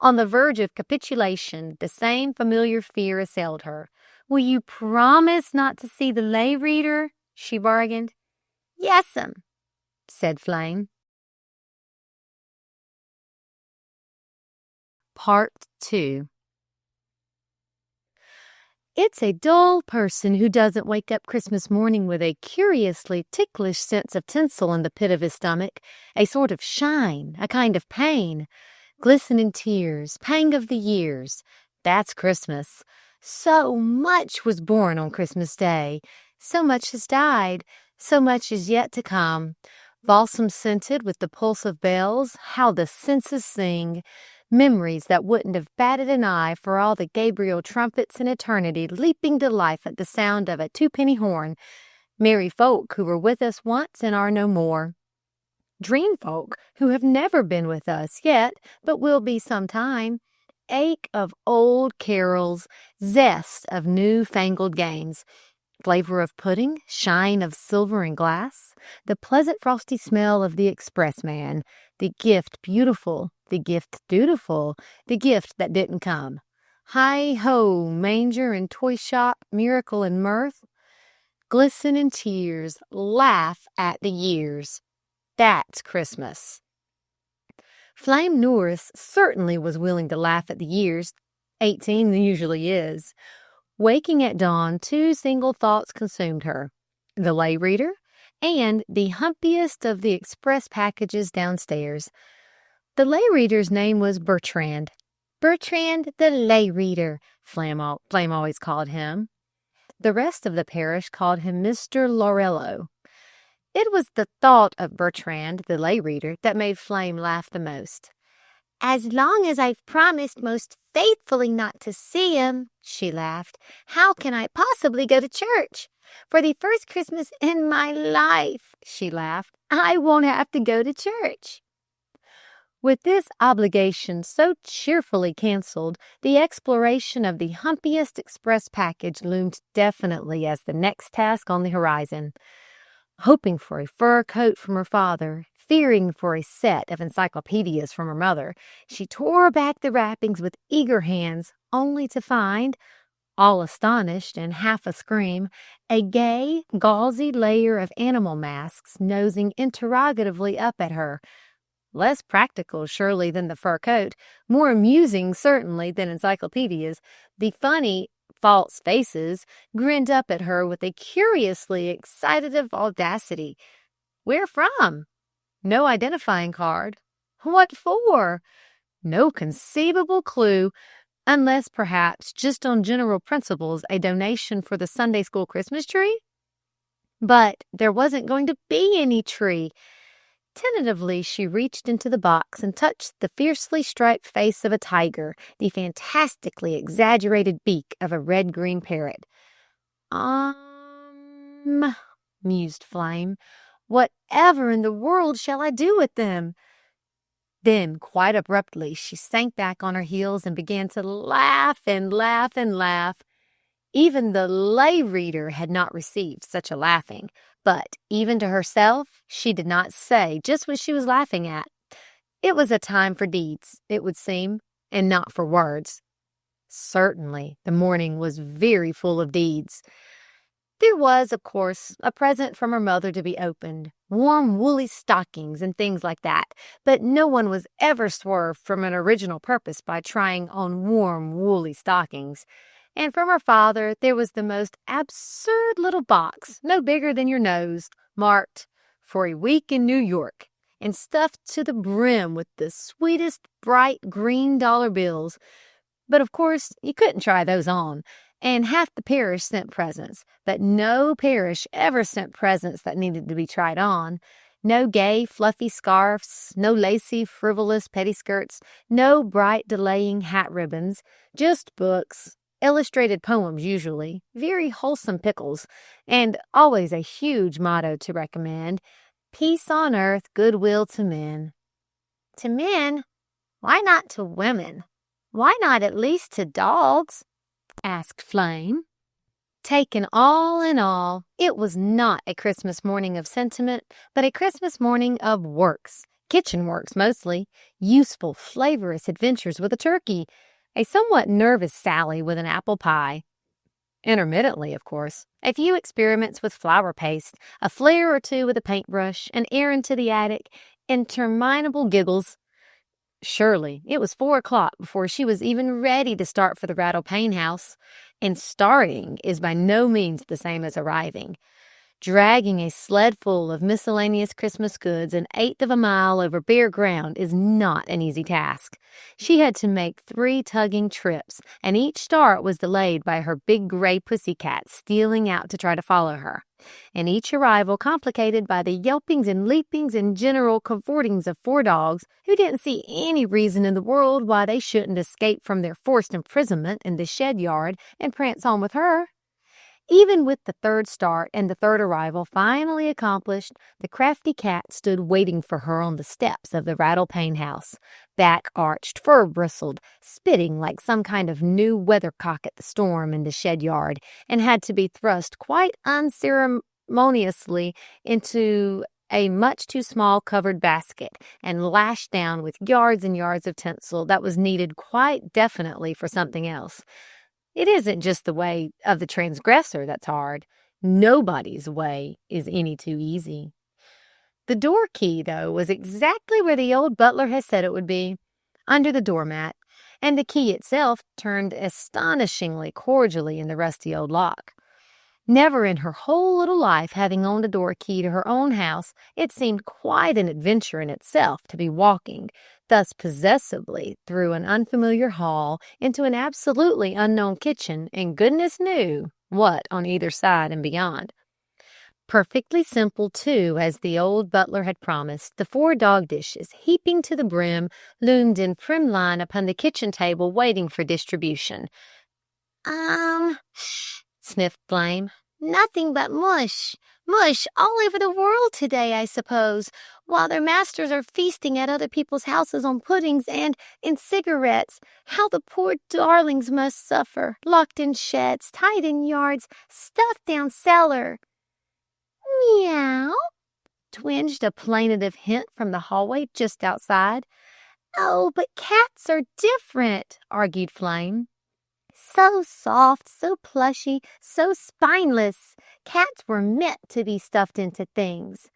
On the verge of capitulation, the same familiar fear assailed her. "Will you promise not to see the lay reader?" she bargained. "Yes'm," said Flame. Part 2. It's a dull person who doesn't wake up Christmas morning with a curiously ticklish sense of tinsel in the pit of his stomach, a sort of shine, a kind of pain. Glistening tears, pang of the years. That's Christmas. So much was born on Christmas Day. So much has died. So much is yet to come. Balsam scented with the pulse of bells, how the senses sing. Memories that wouldn't have batted an eye for all the Gabriel trumpets in eternity leaping to life at the sound of a two-penny horn. Merry folk who were with us once and are no more. Dream folk who have never been with us yet, but will be sometime. Ache of old carols, zest of new-fangled games. Flavor of pudding, shine of silver and glass, the pleasant frosty smell of the expressman, the gift beautiful, the gift dutiful, the gift that didn't come. Hi-ho, manger and toy shop, miracle and mirth. Glisten in tears, laugh at the years. That's Christmas. Flame Norris certainly was willing to laugh at the years. 18 usually is. Waking at dawn, two single thoughts consumed her. The lay reader and the humpiest of the express packages downstairs. The lay reader's name was Bertrand. Bertrand the lay reader, Flame always called him. The rest of the parish called him Mr. Laurello. It was the thought of Bertrand, the lay reader, that made Flame laugh the most. "As long as I've promised most faithfully not to see him," she laughed, "how can I possibly go to church? For the first Christmas in my life," she laughed, "I won't have to go to church." With this obligation so cheerfully canceled, the exploration of the humpiest express package loomed definitely as the next task on the horizon. Hoping for a fur coat from her father, fearing for a set of encyclopedias from her mother, she tore back the wrappings with eager hands, only to find, all astonished and half a scream, a gay, gauzy layer of animal masks nosing interrogatively up at her. Less practical, surely, than the fur coat, more amusing, certainly, than encyclopedias. The funny, false faces grinned up at her with a curiously excitative audacity. Where from? No identifying card. What for? No conceivable clue, unless perhaps, just on general principles, a donation for the Sunday school Christmas tree? But there wasn't going to be any tree. Tentatively, she reached into the box and touched the fiercely striped face of a tiger, the fantastically exaggerated beak of a red-green parrot. Mused Flame, whatever in the world shall I do with them? Then, quite abruptly, she sank back on her heels and began to laugh and laugh and laugh. Even the lay reader had not received such a laughing, but even to herself she did not say just what she was laughing at. It was a time for deeds, it would seem, and not for words. Certainly, the morning was very full of deeds. There was, of course, a present from her mother to be opened, warm woolly stockings and things like that, but no one was ever swerved from an original purpose by trying on warm woolly stockings. And from her father there was the most absurd little box, no bigger than your nose, marked, "For a week in New York," and stuffed to the brim with the sweetest bright green dollar bills. But of course you couldn't try those on, and half the parish sent presents, but no parish ever sent presents that needed to be tried on. No gay, fluffy scarfs, no lacy, frivolous pettiskirts, no bright, delaying hat ribbons, just books. Illustrated poems usually, very wholesome pickles, and always a huge motto to recommend: peace on earth, goodwill to men. To men? Why not to women? Why not at least to dogs? Asked Flame. Taken all in all, it was not a Christmas morning of sentiment, but a Christmas morning of works, kitchen works mostly, useful, flavorous adventures with a turkey, a somewhat nervous Sally with an apple pie. Intermittently, of course, a few experiments with flour paste, a flare or two with a paintbrush, an errand to the attic, interminable giggles. Surely it was 4 o'clock before she was even ready to start for the Rattle-Pane house, and starting is by no means the same as arriving. Dragging a sled full of miscellaneous Christmas goods an eighth of a mile over bare ground is not an easy task. She had to make 3 tugging trips, and each start was delayed by her big gray pussycat stealing out to try to follow her, and each arrival complicated by the yelpings and leapings and general cavortings of 4 dogs who didn't see any reason in the world why they shouldn't escape from their forced imprisonment in the shed yard and prance on with her. Even with the 3rd start and the 3rd arrival finally accomplished, the crafty cat stood waiting for her on the steps of the Rattle-Pane house, back arched, fur bristled, spitting like some kind of new weathercock at the storm in the shed yard, and had to be thrust quite unceremoniously into a much too small covered basket and lashed down with yards and yards of tinsel that was needed quite definitely for something else. It isn't just the way of the transgressor that's hard. Nobody's way is any too easy. The door key, though, was exactly where the old butler had said it would be, under the doormat, and the key itself turned astonishingly cordially in the rusty old lock. Never in her whole little life having owned a door key to her own house, it seemed quite an adventure in itself to be walking, thus possessively through an unfamiliar hall into an absolutely unknown kitchen, and goodness knew what on either side and beyond. Perfectly simple, too, as the old butler had promised, the 4 dog dishes, heaping to the brim, loomed in prim line upon the kitchen table waiting for distribution. Sniffed Flame. Nothing but mush. Mush all over the world today, I suppose, while their masters are feasting at other people's houses on puddings and in cigarettes. How the poor darlings must suffer, locked in sheds, tied in yards, stuffed down cellar. Meow, twinged a plaintive hint from the hallway just outside. Oh, but cats are different, argued Flame. So soft, so plushy, so spineless. Cats were meant to be stuffed into things.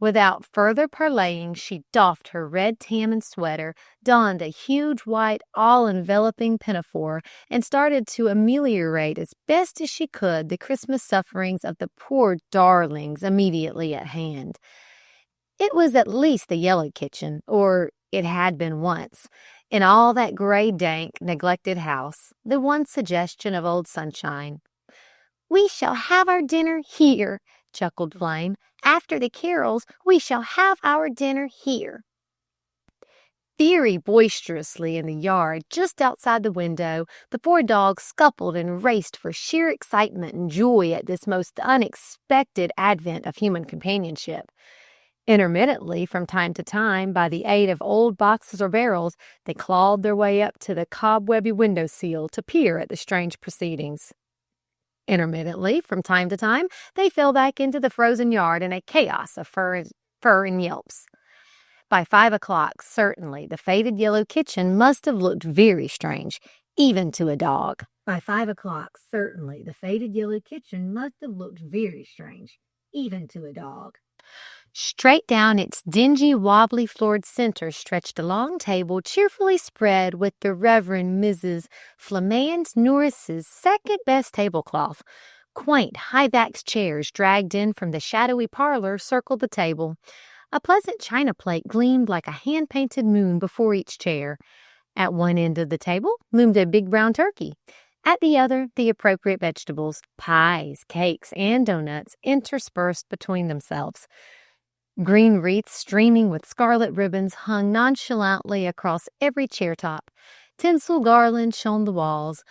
Without further parleying, she doffed her red tam and sweater, donned a huge white all-enveloping pinafore, and started to ameliorate as best as she could the Christmas sufferings of the poor darlings immediately at hand. It was at least the yellow kitchen, or it had been once. In all that gray, dank, neglected house, the one suggestion of old sunshine. We shall have our dinner here, chuckled Flame. After the carols, we shall have our dinner here. Very boisterously in the yard, just outside the window, the 4 dogs scuffled and raced for sheer excitement and joy at this most unexpected advent of human companionship. Intermittently, from time to time, by the aid of old boxes or barrels, they clawed their way up to the cobwebby window sill to peer at the strange proceedings. Intermittently, from time to time, they fell back into the frozen yard in a chaos of fur and yelps. By 5 o'clock, certainly, the faded yellow kitchen must have looked very strange, even to a dog. By 5 o'clock, certainly, the faded yellow kitchen must have looked very strange, even to a dog. Straight down its dingy, wobbly floored center stretched a long table cheerfully spread with the Reverend Mrs. Flamand Norris's second-best tablecloth. Quaint, high-backed chairs dragged in from the shadowy parlor circled the table. A pleasant china plate gleamed like a hand-painted moon before each chair. At one end of the table loomed a big brown turkey. At the other, the appropriate vegetables, pies, cakes, and donuts interspersed between themselves. Green wreaths streaming with scarlet ribbons hung nonchalantly across every chair top. Tinsel garlands shone the walls.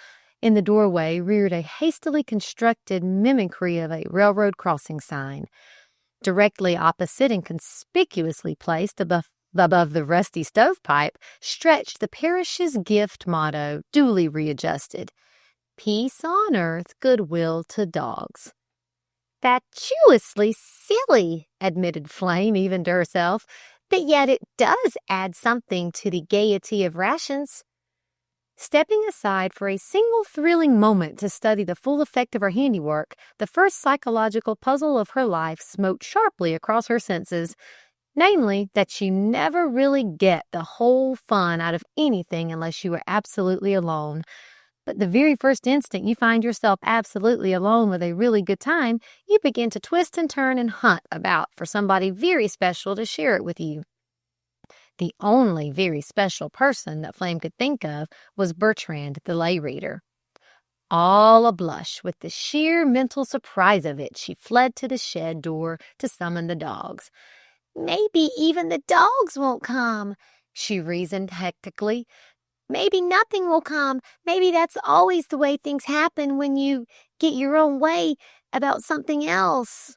In the doorway reared a hastily constructed mimicry of a railroad crossing sign. Directly opposite and conspicuously placed above the rusty stovepipe stretched the parish's gift motto, duly readjusted. Peace on earth, goodwill to dogs. Fatuously silly, admitted Flame even to herself, but yet it does add something to the gaiety of rations. Stepping aside for a single thrilling moment to study the full effect of her handiwork, the first psychological puzzle of her life smote sharply across her senses, namely that you never really get the whole fun out of anything unless you are absolutely alone. But the very first instant you find yourself absolutely alone with a really good time, you begin to twist and turn and hunt about for somebody very special to share it with you. The only very special person that Flame could think of was Bertrand, the lay reader. All ablush with the sheer mental surprise of it, she fled to the shed door to summon the dogs. Maybe even the dogs won't come, she reasoned hectically. Maybe nothing will come. Maybe that's always the way things happen when you get your own way about something else.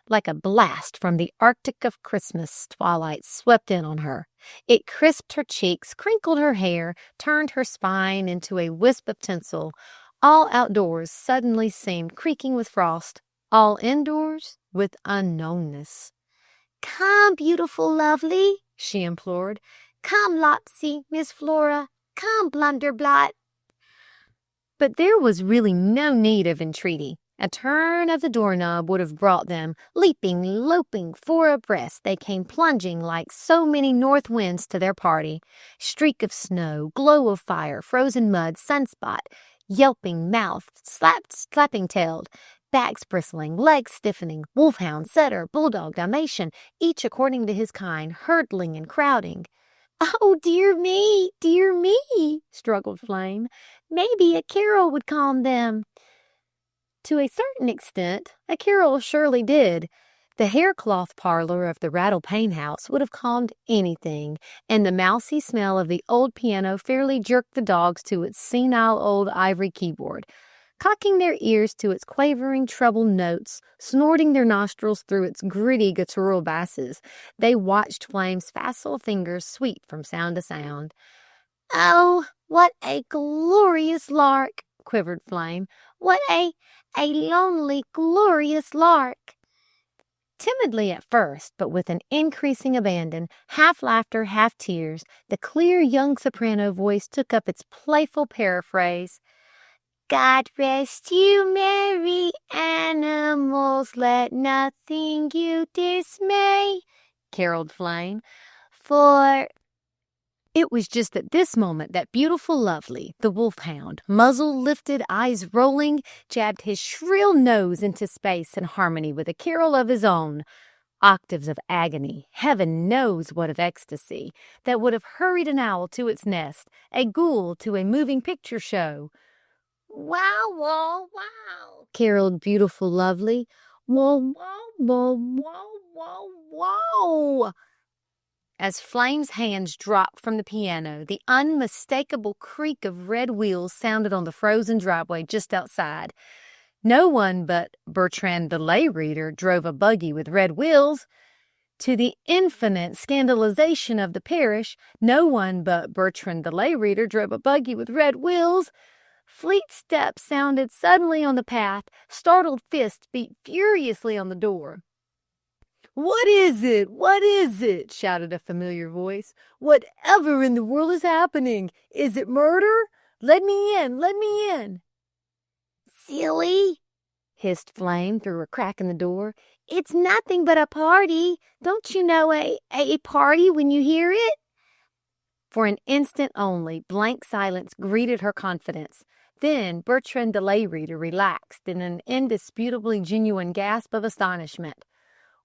Like a blast from the Arctic of Christmas, twilight swept in on her. It crisped her cheeks, crinkled her hair, turned her spine into a wisp of tinsel. All outdoors suddenly seemed creaking with frost, all indoors with unknownness. Come, beautiful lovely, she implored. Come, Lopsy, Miss Flora. Come, Blunderblot. But there was really no need of entreaty. A turn of the doorknob would have brought them, leaping, loping, 4 abreast. They came plunging like so many north winds to their party. Streak of snow, glow of fire, frozen mud, sunspot, yelping mouth, slapping-tailed, backs bristling, legs stiffening, wolfhound, setter, bulldog, Dalmatian, each according to his kind, hurdling and crowding. Oh, dear me, struggled Flame. Maybe a carol would calm them. To a certain extent, a carol surely did. The haircloth parlor of the Rattle Pane House would have calmed anything, and the mousy smell of the old piano fairly jerked the dogs to its senile old ivory keyboard. Cocking their ears to its quavering treble notes, snorting their nostrils through its gritty guttural basses, they watched Flame's facile fingers sweep from sound to sound. Oh, what a glorious lark, quivered Flame. What a lonely, glorious lark. Timidly at first, but with an increasing abandon, half laughter, half tears, the clear young soprano voice took up its playful paraphrase. God rest you, merry animals, let nothing you dismay, caroled Flame, for... It was just at this moment that beautiful Lovely, the wolfhound, muzzle lifted, eyes rolling, jabbed his shrill nose into space in harmony with a carol of his own. Octaves of agony, heaven knows what of ecstasy, that would have hurried an owl to its nest, a ghoul to a moving picture show. Wow, wow, wow, caroled beautiful Lovely. Wow, wow, wow, wow, wow, wow. As Flame's hands dropped from the piano, the unmistakable creak of red wheels sounded on the frozen driveway just outside. No one but Bertrand the lay reader drove a buggy with red wheels. To the infinite scandalization of the parish, no one but Bertrand the lay reader drove a buggy with red wheels. Fleet steps sounded suddenly on the path. Startled fists beat furiously on the door. "What is it? What is it?" shouted a familiar voice. "Whatever in the world is happening? Is it murder? Let me in! Let me in!" Silly, hissed Flame through a crack in the door. It's nothing but a party. Don't you know a party when you hear it? For an instant only, blank silence greeted her confidence. Then Bertrand the lay reader relaxed in an indisputably genuine gasp of astonishment.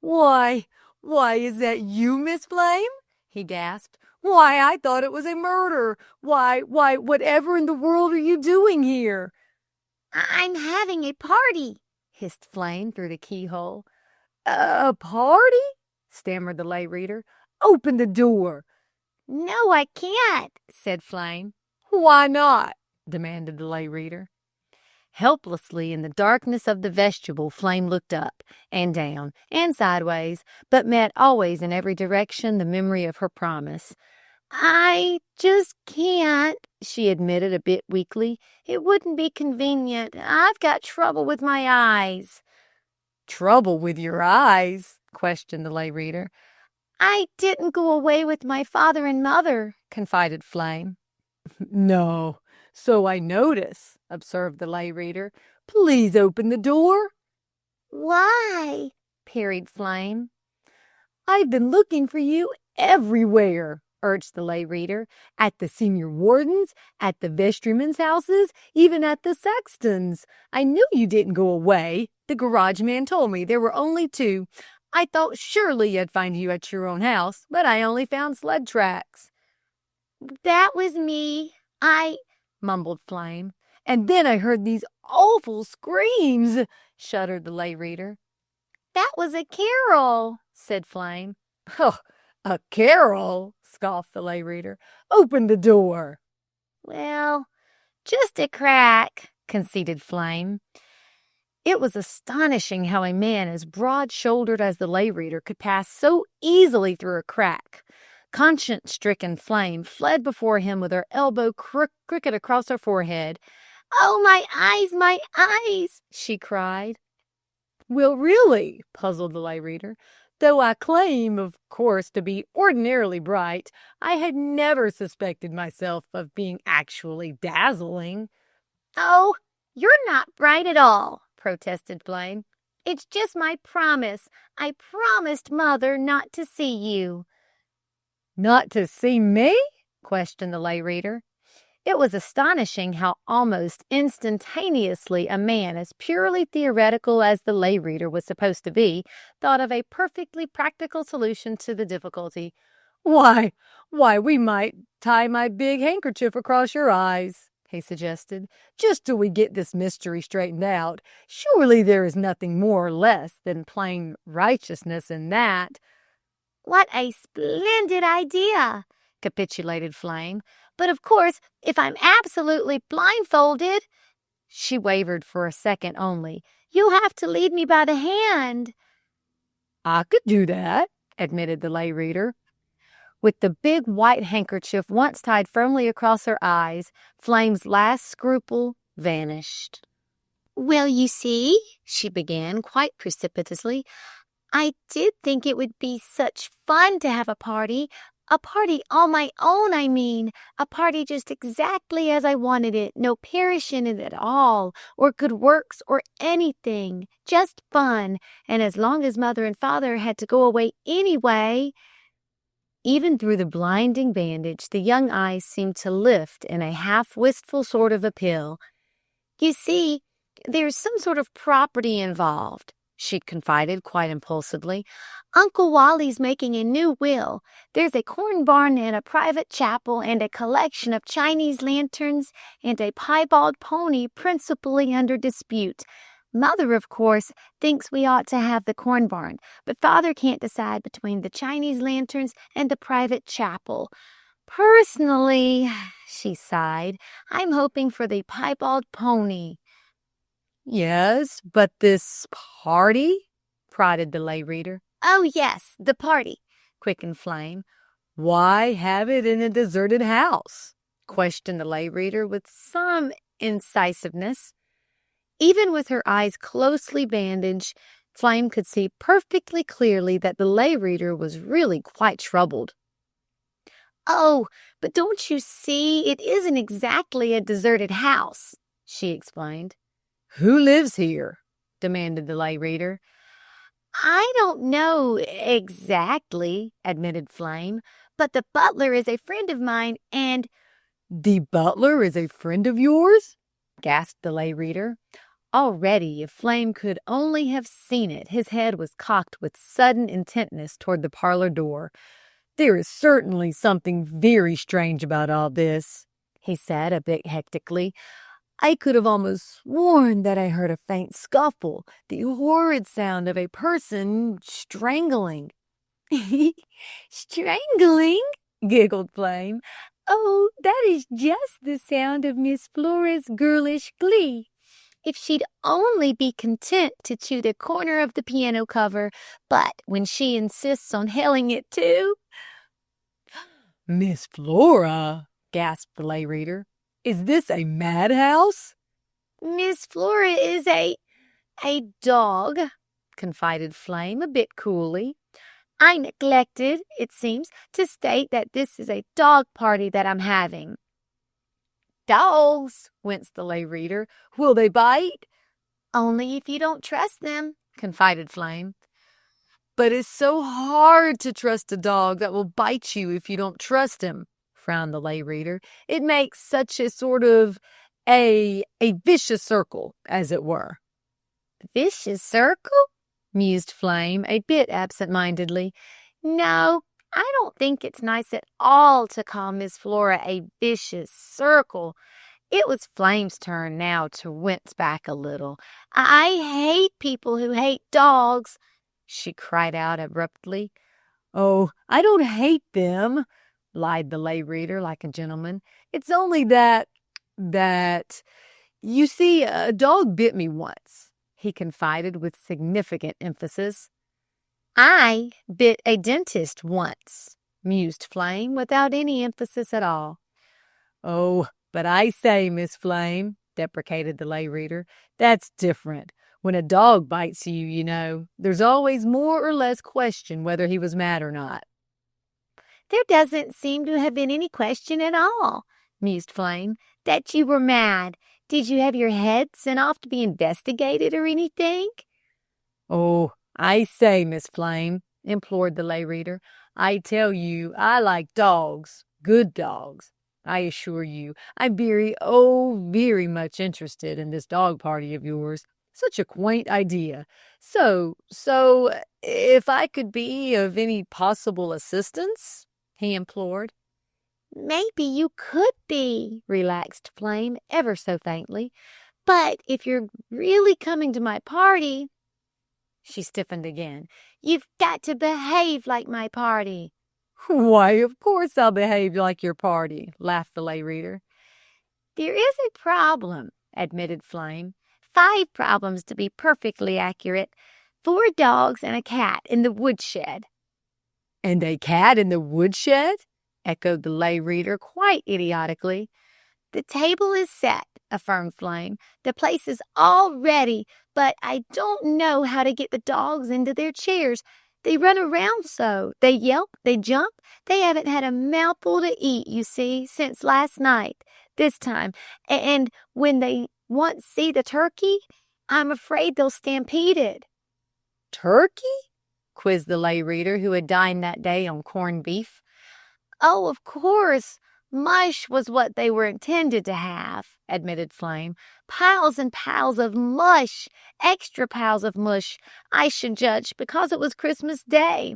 Why, is that you, Miss Flame?" he gasped. "Why, I thought it was a murder. Why, whatever in the world are you doing here?" I'm having a party, hissed Flame through the keyhole. A party?" stammered the lay reader. "Open the door." No, I can't, said Flame. "Why not?" demanded the lay reader. Helplessly in the darkness of the vestibule, Flame looked up and down and sideways, but met always in every direction the memory of her promise. I just can't, she admitted a bit weakly. It wouldn't be convenient. I've got trouble with my eyes. "Trouble with your eyes?" questioned the lay reader. I didn't go away with my father and mother, confided Flame. "No, so I notice," observed the lay reader. "Please open the door." Why? parried Flame. "I've been looking for you everywhere," urged the lay reader. "At the senior warden's, at the vestrymen's houses, even at the sexton's. I knew you didn't go away. The garage man told me there were only two. I thought surely I'd find you at your own house, but I only found sled tracks." That was me. mumbled Flame. "And then I heard these awful screams," shuddered the lay reader. That was a carol, said Flame. "Oh, a carol," scoffed the lay reader. "Open the door." Well, just a crack, conceded Flame. It was astonishing how a man as broad-shouldered as the lay reader could pass so easily through a crack. Conscience-stricken Flame fled before him with her elbow crooked across her forehead. "Oh, my eyes, she cried. "Well, really," puzzled the lay reader, "though I claim, of course, to be ordinarily bright, I had never suspected myself of being actually dazzling." "Oh, you're not bright at all," protested Flame. "It's just my promise. I promised Mother not to see you." "Not to see me?" questioned the lay reader. It was astonishing how almost instantaneously a man as purely theoretical as the lay reader was supposed to be thought of a perfectly practical solution to the difficulty. Why, we might tie my big handkerchief across your eyes, he suggested, just till we get this mystery straightened out. Surely there is nothing more or less than plain righteousness in that. What a splendid idea, capitulated Flame. But of course, if I'm absolutely blindfolded, she wavered for a second only, you'll have to lead me by the hand. I could do that, admitted the lay reader. With the big white handkerchief once tied firmly across her eyes, Flame's last scruple vanished. Well, you see, she began quite precipitously, I did think it would be such fun to have a party all my own, I mean, a party just exactly as I wanted it, no perish in it at all, or good works or anything, just fun, and as long as Mother and Father had to go away anyway. Even through the blinding bandage, the young eyes seemed to lift in a half-wistful sort of appeal. You see, there's some sort of property involved, she confided quite impulsively. Uncle Wally's making a new will. There's a corn barn and a private chapel and a collection of Chinese lanterns and a piebald pony principally under dispute. Mother, of course, thinks we ought to have the corn barn, but Father can't decide between the Chinese lanterns and the private chapel. Personally, she sighed, I'm hoping for the piebald pony. Yes, but this party? Prodded the lay reader. Oh, yes, the party, quickened Flame. Why have it in a deserted house? Questioned the lay reader with some incisiveness. Even with her eyes closely bandaged, Flame could see perfectly clearly that the lay reader was really quite troubled. Oh, but don't you see, it isn't exactly a deserted house, she explained. Who lives here? Demanded the lay reader. I don't know exactly, admitted Flame, but the butler is a friend of mine and— The butler is a friend of yours? Gasped the lay reader. Already, if Flame could only have seen it, his head was cocked with sudden intentness toward the parlor door. There is certainly something very strange about all this, he said a bit hectically. I could have almost sworn that I heard a faint scuffle, the horrid sound of a person strangling. Strangling? Giggled Flame. Oh, that is just the sound of Miss Flora's girlish glee. If she'd only be content to chew the corner of the piano cover, but when she insists on helling it too— Miss Flora, gasped the lay reader. Is this a madhouse? Miss Flora is a dog, confided Flame a bit coolly. I neglected, it seems, to state that this is a dog party that I'm having. Dogs, winced the lay reader. Will they bite? Only if you don't trust them, confided Flame. But it's so hard to trust a dog that will bite you if you don't trust him, frowned the lay reader. It makes such a sort of a vicious circle, as it were. Vicious circle? Mused Flame a bit absent-mindedly. No, I don't think it's nice at all to call Miss Flora a vicious circle. It was Flame's turn now to wince back a little. I hate people who hate dogs, she cried out abruptly. Oh, I don't hate them, lied the lay reader like a gentleman. It's only that, you see, a dog bit me once, he confided with significant emphasis. I bit a dentist once, mused Flame without any emphasis at all. Oh, but I say, Miss Flame, deprecated the lay reader, that's different. When a dog bites you, you know, there's always more or less question whether he was mad or not. There doesn't seem to have been any question at all, mused Flame, that you were mad. Did you have your head sent off to be investigated or anything? Oh, I say, Miss Flame, implored the lay reader, I tell you, I like dogs, good dogs. I assure you, I'm very much interested in this dog party of yours. Such a quaint idea. So, if I could be of any possible assistance, he implored. Maybe you could be, relaxed Flame ever so faintly. But if you're really coming to my party, she stiffened again, you've got to behave like my party. Why, of course I'll behave like your party, laughed the lay reader. There is a problem, admitted Flame. 5 problems to be perfectly accurate. 4 dogs and a cat in the woodshed. And a cat in the woodshed? Echoed the lay reader quite idiotically. The table is set, affirmed Flame. The place is all ready, but I don't know how to get the dogs into their chairs. They run around so. They yelp, they jump. They haven't had a mouthful to eat, you see, since last night, this time. And when they once see the turkey, I'm afraid they'll stampede it. Turkey? Quizzed the lay reader, who had dined that day on corned beef. Oh, of course. Mush was what they were intended to have, admitted Flame. Piles and piles of mush, extra piles of mush, I should judge, because it was Christmas Day.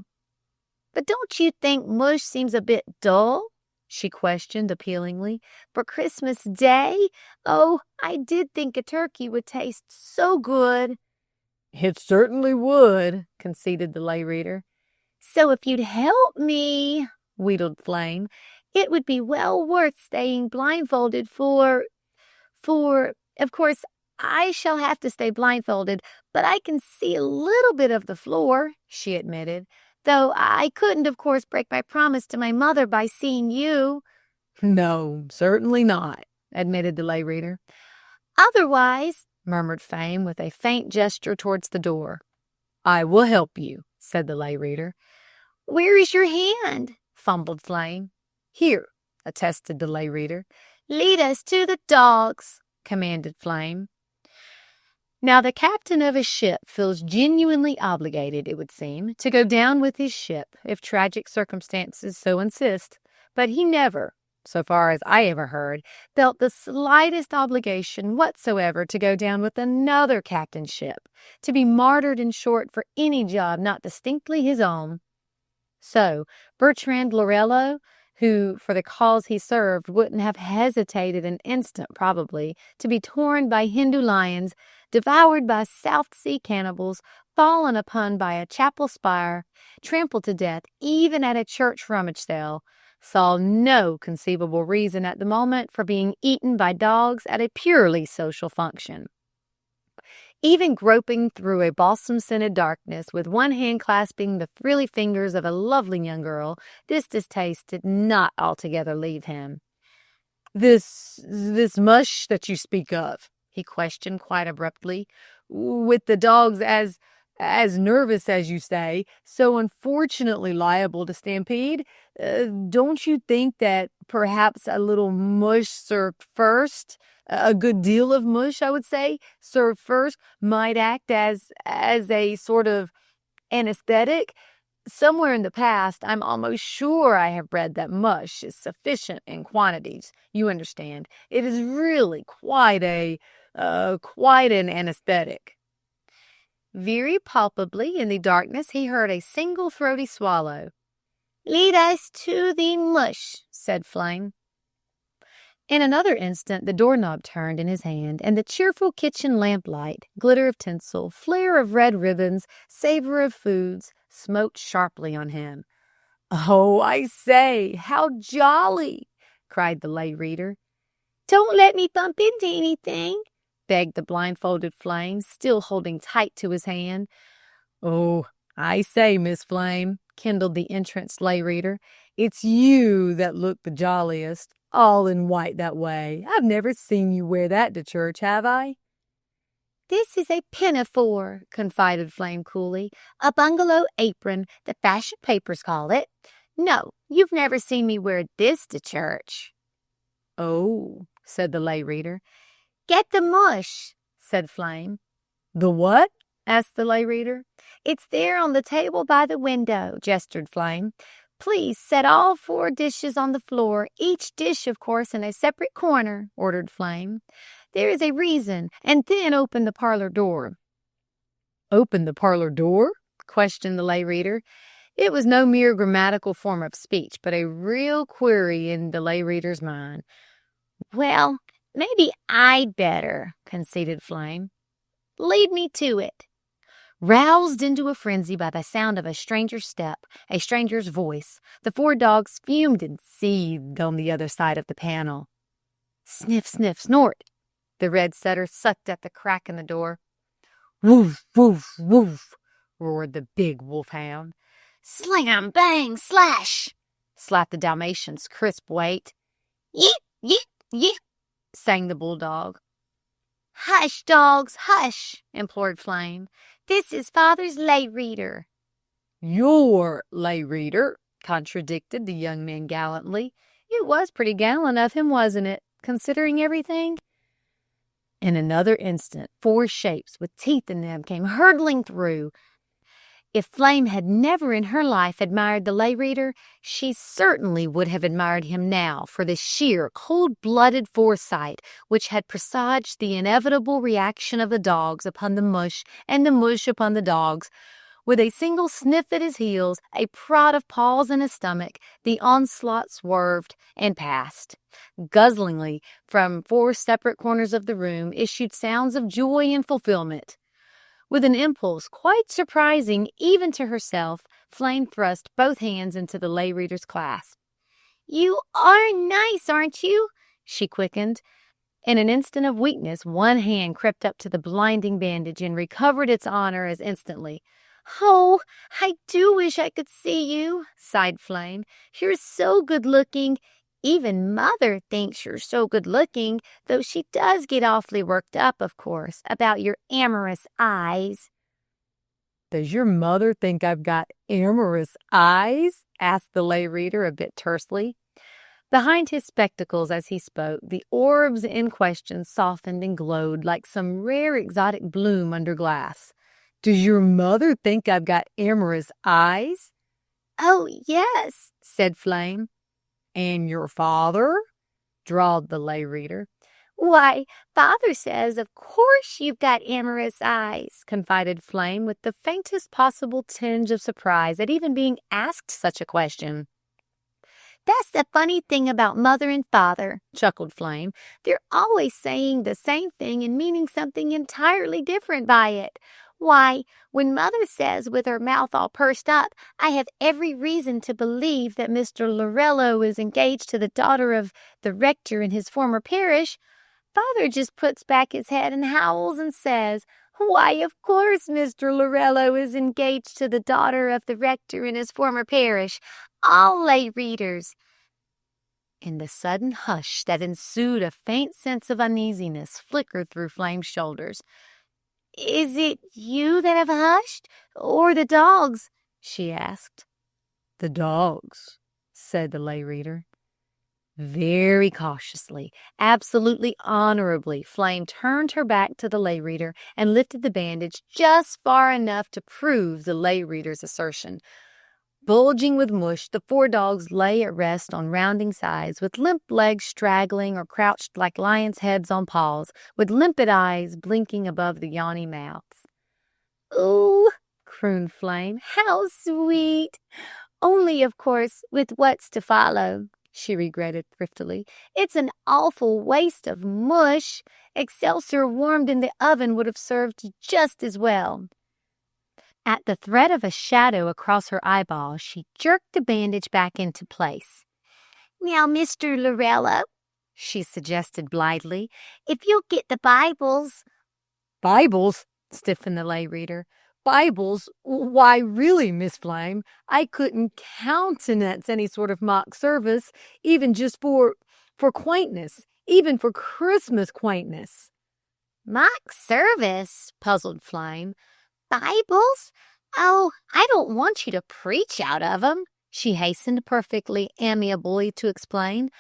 But don't you think mush seems a bit dull? She questioned appealingly. For Christmas Day? Oh, I did think a turkey would taste so good. It certainly would, conceded the lay reader. So if you'd help me, wheedled Flame, it would be well worth staying blindfolded for, of course, I shall have to stay blindfolded, but I can see a little bit of the floor, she admitted, though I couldn't, of course, break my promise to my mother by seeing you. No, certainly not, admitted the lay reader. Otherwise, murmured Flame with a faint gesture towards the door. I will help you, said the lay reader. Where is your hand? Fumbled Flame. Here, attested the lay reader. Lead us to the dogs, commanded Flame. Now the captain of a ship feels genuinely obligated, it would seem, to go down with his ship if tragic circumstances so insist, but he never, so far as I ever heard, felt the slightest obligation whatsoever to go down with another captain's ship, to be martyred in short for any job not distinctly his own. So Bertrand Lorello, who, for the cause he served, wouldn't have hesitated an instant, probably, to be torn by Hindu lions, devoured by South Sea cannibals, fallen upon by a chapel spire, trampled to death even at a church rummage sale, saw no conceivable reason at the moment for being eaten by dogs at a purely social function. Even groping through a balsam-scented darkness with one hand clasping the frilly fingers of a lovely young girl, this distaste did not altogether leave him. This mush that you speak of, he questioned quite abruptly, with the dogs as nervous as you say, so unfortunately liable to stampede, don't you think that perhaps a little mush served first, a good deal of mush, I would say, served first, might act as a sort of anesthetic? Somewhere in the past, I'm almost sure I have read that mush is sufficient in quantities. You understand. It is really quite an anesthetic. Very palpably in the darkness he heard a single throaty swallow. Lead us to the mush, said Flame. In another instant the doorknob turned in his hand, and the cheerful kitchen lamplight, glitter of tinsel, flare of red ribbons, savor of foods, smote sharply on him. "Oh, I say, how jolly!" cried the lay reader. "Don't let me bump into anything," begged the blindfolded Flame, still holding tight to his hand. "Oh, I say, Miss Flame," kindled the entranced lay reader, "it's you that look the jolliest, all in white that way. I've never seen you wear that to church, have I?" "This is a pinafore," confided Flame coolly. "A bungalow apron, the fashion papers call it. No, you've never seen me wear this to church." "Oh," said the lay reader. "Get the mush," said Flame. "The what?" asked the lay reader. "It's there on the table by the window," gestured Flame. "Please set all 4 dishes on the floor, each dish, of course, in a separate corner," ordered Flame. "There is a reason, and then open the parlor door." "Open the parlor door?" questioned the lay reader. It was no mere grammatical form of speech, but a real query in the lay reader's mind. Well, maybe I'd better, conceded Flame. Lead me to it. Roused into a frenzy by the sound of a stranger's step, a stranger's voice, the 4 dogs fumed and seethed on the other side of the panel. Sniff, sniff, snort. The red setter sucked at the crack in the door. Woof, woof, woof, roared the big wolfhound. Slam, bang, slash, slapped the Dalmatian's crisp weight. Yeet, yeet, yeet, sang the bulldog. Hush, dogs, hush, implored Flame. This is Father's lay reader. Your lay reader, contradicted the young man gallantly. It was pretty gallant of him, wasn't it, considering everything? In another instant, 4 shapes with teeth in them came hurtling through. If Flame had never in her life admired the lay reader, she certainly would have admired him now for the sheer, cold-blooded foresight which had presaged the inevitable reaction of the dogs upon the mush and the mush upon the dogs. With a single sniff at his heels, a prod of paws in his stomach, the onslaught swerved and passed. Guzzlingly, from 4 separate corners of the room issued sounds of joy and fulfillment. With an impulse quite surprising even to herself, Flame thrust both hands into the lay reader's clasp. You are nice, aren't you? She quickened. In an instant of weakness, one hand crept up to the blinding bandage and recovered its honor as instantly. Oh, I do wish I could see you, sighed Flame. You're so good-looking. Even Mother thinks you're so good-looking, though she does get awfully worked up, of course, about your amorous eyes. Does your mother think I've got amorous eyes? Asked the lay reader a bit tersely. Behind his spectacles as he spoke, the orbs in question softened and glowed like some rare exotic bloom under glass. Does your mother think I've got amorous eyes? Oh, yes, said Flame. And your father? Drawled the lay reader. Why, Father says, of course you've got amorous eyes, confided Flame with the faintest possible tinge of surprise at even being asked such a question. That's the funny thing about Mother and Father, chuckled Flame. They're always saying the same thing and meaning something entirely different by it. Why, when Mother says with her mouth all pursed up, I have every reason to believe that Mr. Lorello is engaged to the daughter of the rector in his former parish, Father just puts back his head and howls and says, Why, of course Mr. Lorello is engaged to the daughter of the rector in his former parish. All lay readers. In the sudden hush that ensued, a faint sense of uneasiness flickered through Flame's shoulders. Is it you that have hushed, or the dogs? She asked. The dogs, said the lay reader. Very cautiously, absolutely honorably, Flame turned her back to the lay reader and lifted the bandage just far enough to prove the lay reader's assertion. Bulging with mush, the 4 dogs lay at rest on rounding sides, with limp legs straggling or crouched like lions' heads on paws, with limpid eyes blinking above the yawny mouths. Ooh, crooned Flame, how sweet! Only, of course, with what's to follow, she regretted thriftily. It's an awful waste of mush. Excelsior warmed in the oven would have served just as well. At the threat of a shadow across her eyeball, she jerked the bandage back into place. Now, Mr. Lorello, she suggested blithely, if you'll get the Bibles. Bibles? Stiffened the lay reader. Bibles? Why, really, Miss Flame, I couldn't countenance any sort of mock service, even just for quaintness, even for Christmas quaintness. Mock service? Puzzled Flame. Bibles? Oh, I don't want you to preach out of 'em, she hastened perfectly amiably to explain.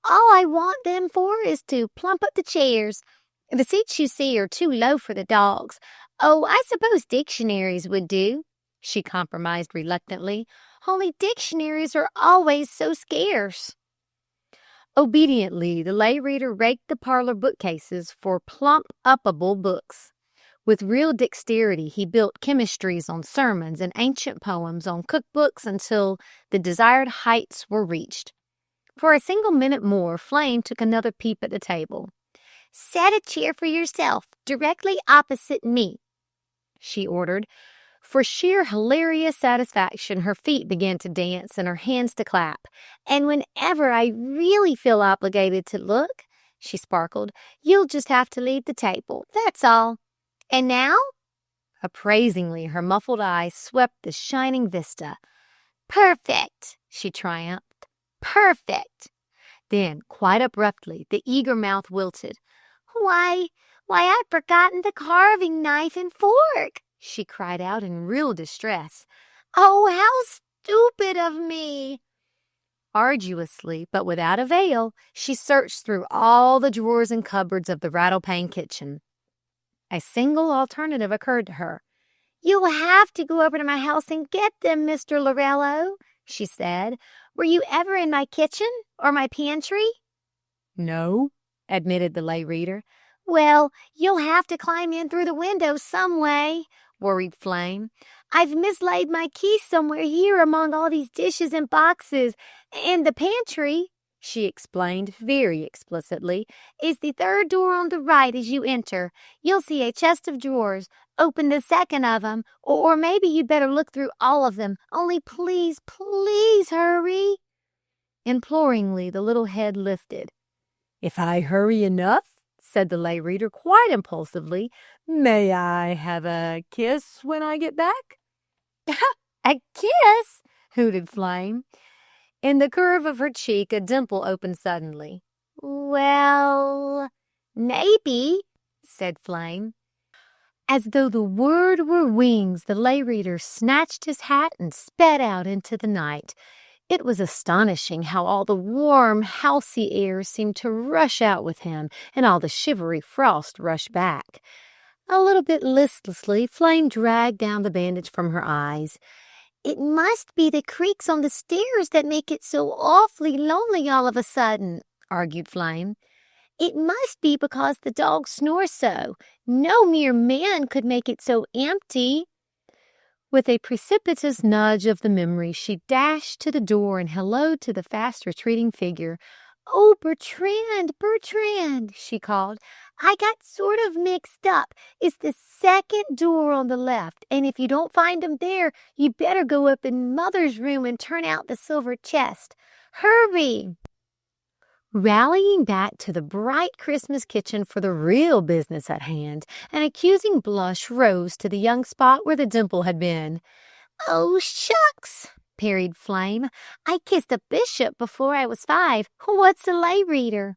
All I want them for is to plump up the chairs. The seats you see are too low for the dogs. Oh, I suppose dictionaries would do, she compromised reluctantly. Only dictionaries are always so scarce. Obediently, the lay reader raked the parlor bookcases for plump-upable books. With real dexterity, he built chemistries on sermons and ancient poems on cookbooks until the desired heights were reached. For a single minute more, Flame took another peep at the table. "Set a chair for yourself, directly opposite me," she ordered. For sheer hilarious satisfaction, her feet began to dance and her hands to clap. "And whenever I really feel obligated to look," she sparkled, "you'll just have to leave the table, that's all. And now?" Appraisingly, her muffled eyes swept the shining vista. "Perfect," she triumphed. "Perfect." Then, quite abruptly, the eager mouth wilted. Why, I've forgotten the carving knife and fork," she cried out in real distress. "Oh, how stupid of me!" Arduously, but without avail, she searched through all the drawers and cupboards of the Rattle-Pane kitchen. A single alternative occurred to her. "You'll have to go over to my house and get them, Mr. Lorello," she said. "Were you ever in my kitchen or my pantry?" "No," admitted the lay reader. "Well, you'll have to climb in through the window some way," worried Flame. "I've mislaid my key somewhere here among all these dishes and boxes, and the pantry," she explained very explicitly, "is the third door on the right as you enter. You'll see a chest of drawers. Open the second of them, or maybe you'd better look through all of them. Only please, please hurry." Imploringly, the little head lifted. "If I hurry enough," said the lay reader quite impulsively, "may I have a kiss when I get back?" "A kiss?" hooted Flame. In the curve of her cheek, a dimple opened suddenly. "Well, maybe," said Flame. As though the word were wings, the lay reader snatched his hat and sped out into the night. It was astonishing how all the warm, housey air seemed to rush out with him, and all the shivery frost rush back. A little bit listlessly, Flame dragged down the bandage from her eyes. "It must be the creaks on the stairs that make it so awfully lonely all of a sudden," argued Flame. "It must be because the dog snores so. No mere man could make it so empty." With a precipitous nudge of the memory, she dashed to the door and helloed to the fast-retreating figure. "Oh, Bertrand," she called. "I got sort of mixed up. It's the second door on the left, and if you don't find him there, you better go up in Mother's room and turn out the silver chest. Hurry!" Rallying back to the bright Christmas kitchen for the real business at hand, an accusing blush rose to the young spot where the dimple had been. "Oh, shucks," parried Flame. "I kissed a bishop before I was 5. What's a lay reader?"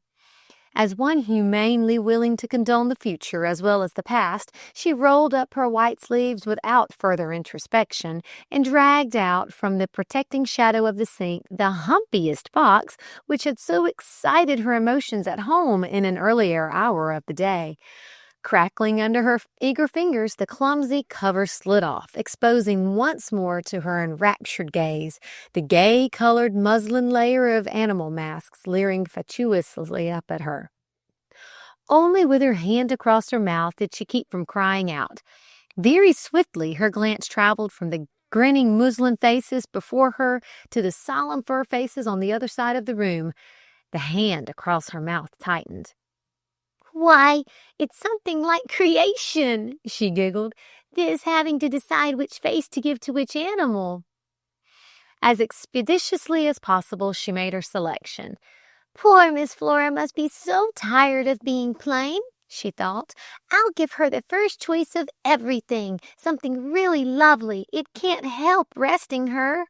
As one humanely willing to condone the future as well as the past, she rolled up her white sleeves without further introspection and dragged out from the protecting shadow of the sink the humpiest box which had so excited her emotions at home in an earlier hour of the day. Crackling under her eager fingers, the clumsy cover slid off, exposing once more to her enraptured gaze the gay-colored muslin layer of animal masks leering fatuously up at her. Only with her hand across her mouth did she keep from crying out. Very swiftly her glance traveled from the grinning muslin faces before her to the solemn fur faces on the other side of the room. The hand across her mouth tightened. "Why, it's something like creation," she giggled, "this having to decide which face to give to which animal." As expeditiously as possible, she made her selection. "Poor Miss Flora must be so tired of being plain," she thought. "I'll give her the first choice of everything, something really lovely. It can't help resting her."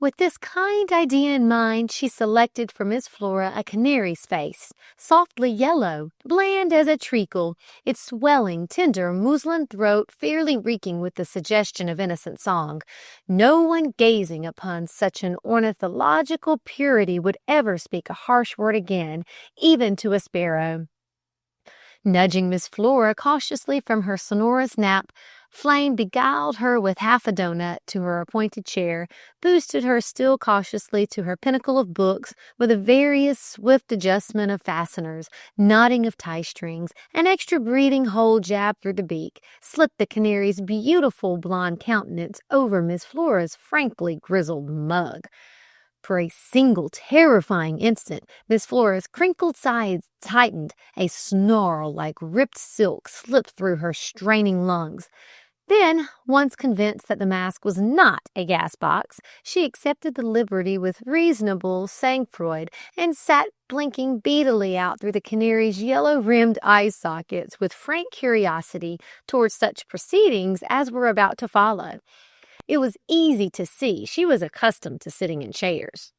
With this kind idea in mind, she selected for Miss Flora a canary's face, softly yellow, bland as a treacle, its swelling, tender muslin throat fairly reeking with the suggestion of innocent song. No one gazing upon such an ornithological purity would ever speak a harsh word again, even to a sparrow. Nudging Miss Flora cautiously from her sonorous nap, Flame beguiled her with half a donut to her appointed chair, boosted her still cautiously to her pinnacle of books with a various swift adjustment of fasteners, knotting of tie strings, an extra breathing hole jabbed through the beak, slipped the canary's beautiful blonde countenance over Miss Flora's frankly grizzled mug. For a single terrifying instant, Miss Flora's crinkled sides tightened. A snarl like ripped silk slipped through her straining lungs. Then, once convinced that the mask was not a gas box, she accepted the liberty with reasonable sang-froid and sat blinking beadily out through the canary's yellow-rimmed eye sockets with frank curiosity towards such proceedings as were about to follow. It was easy to see she was accustomed to sitting in chairs.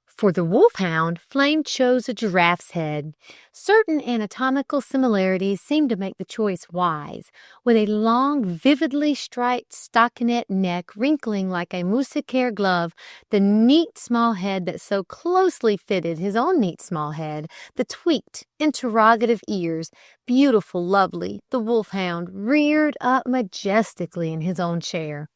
For the wolfhound, Flame chose a giraffe's head. Certain anatomical similarities seemed to make the choice wise. With a long, vividly striped stockinette neck wrinkling like a moustiquaire glove, the neat small head that so closely fitted his own neat small head, the tweaked, interrogative ears, beautiful, lovely, the wolfhound reared up majestically in his own chair.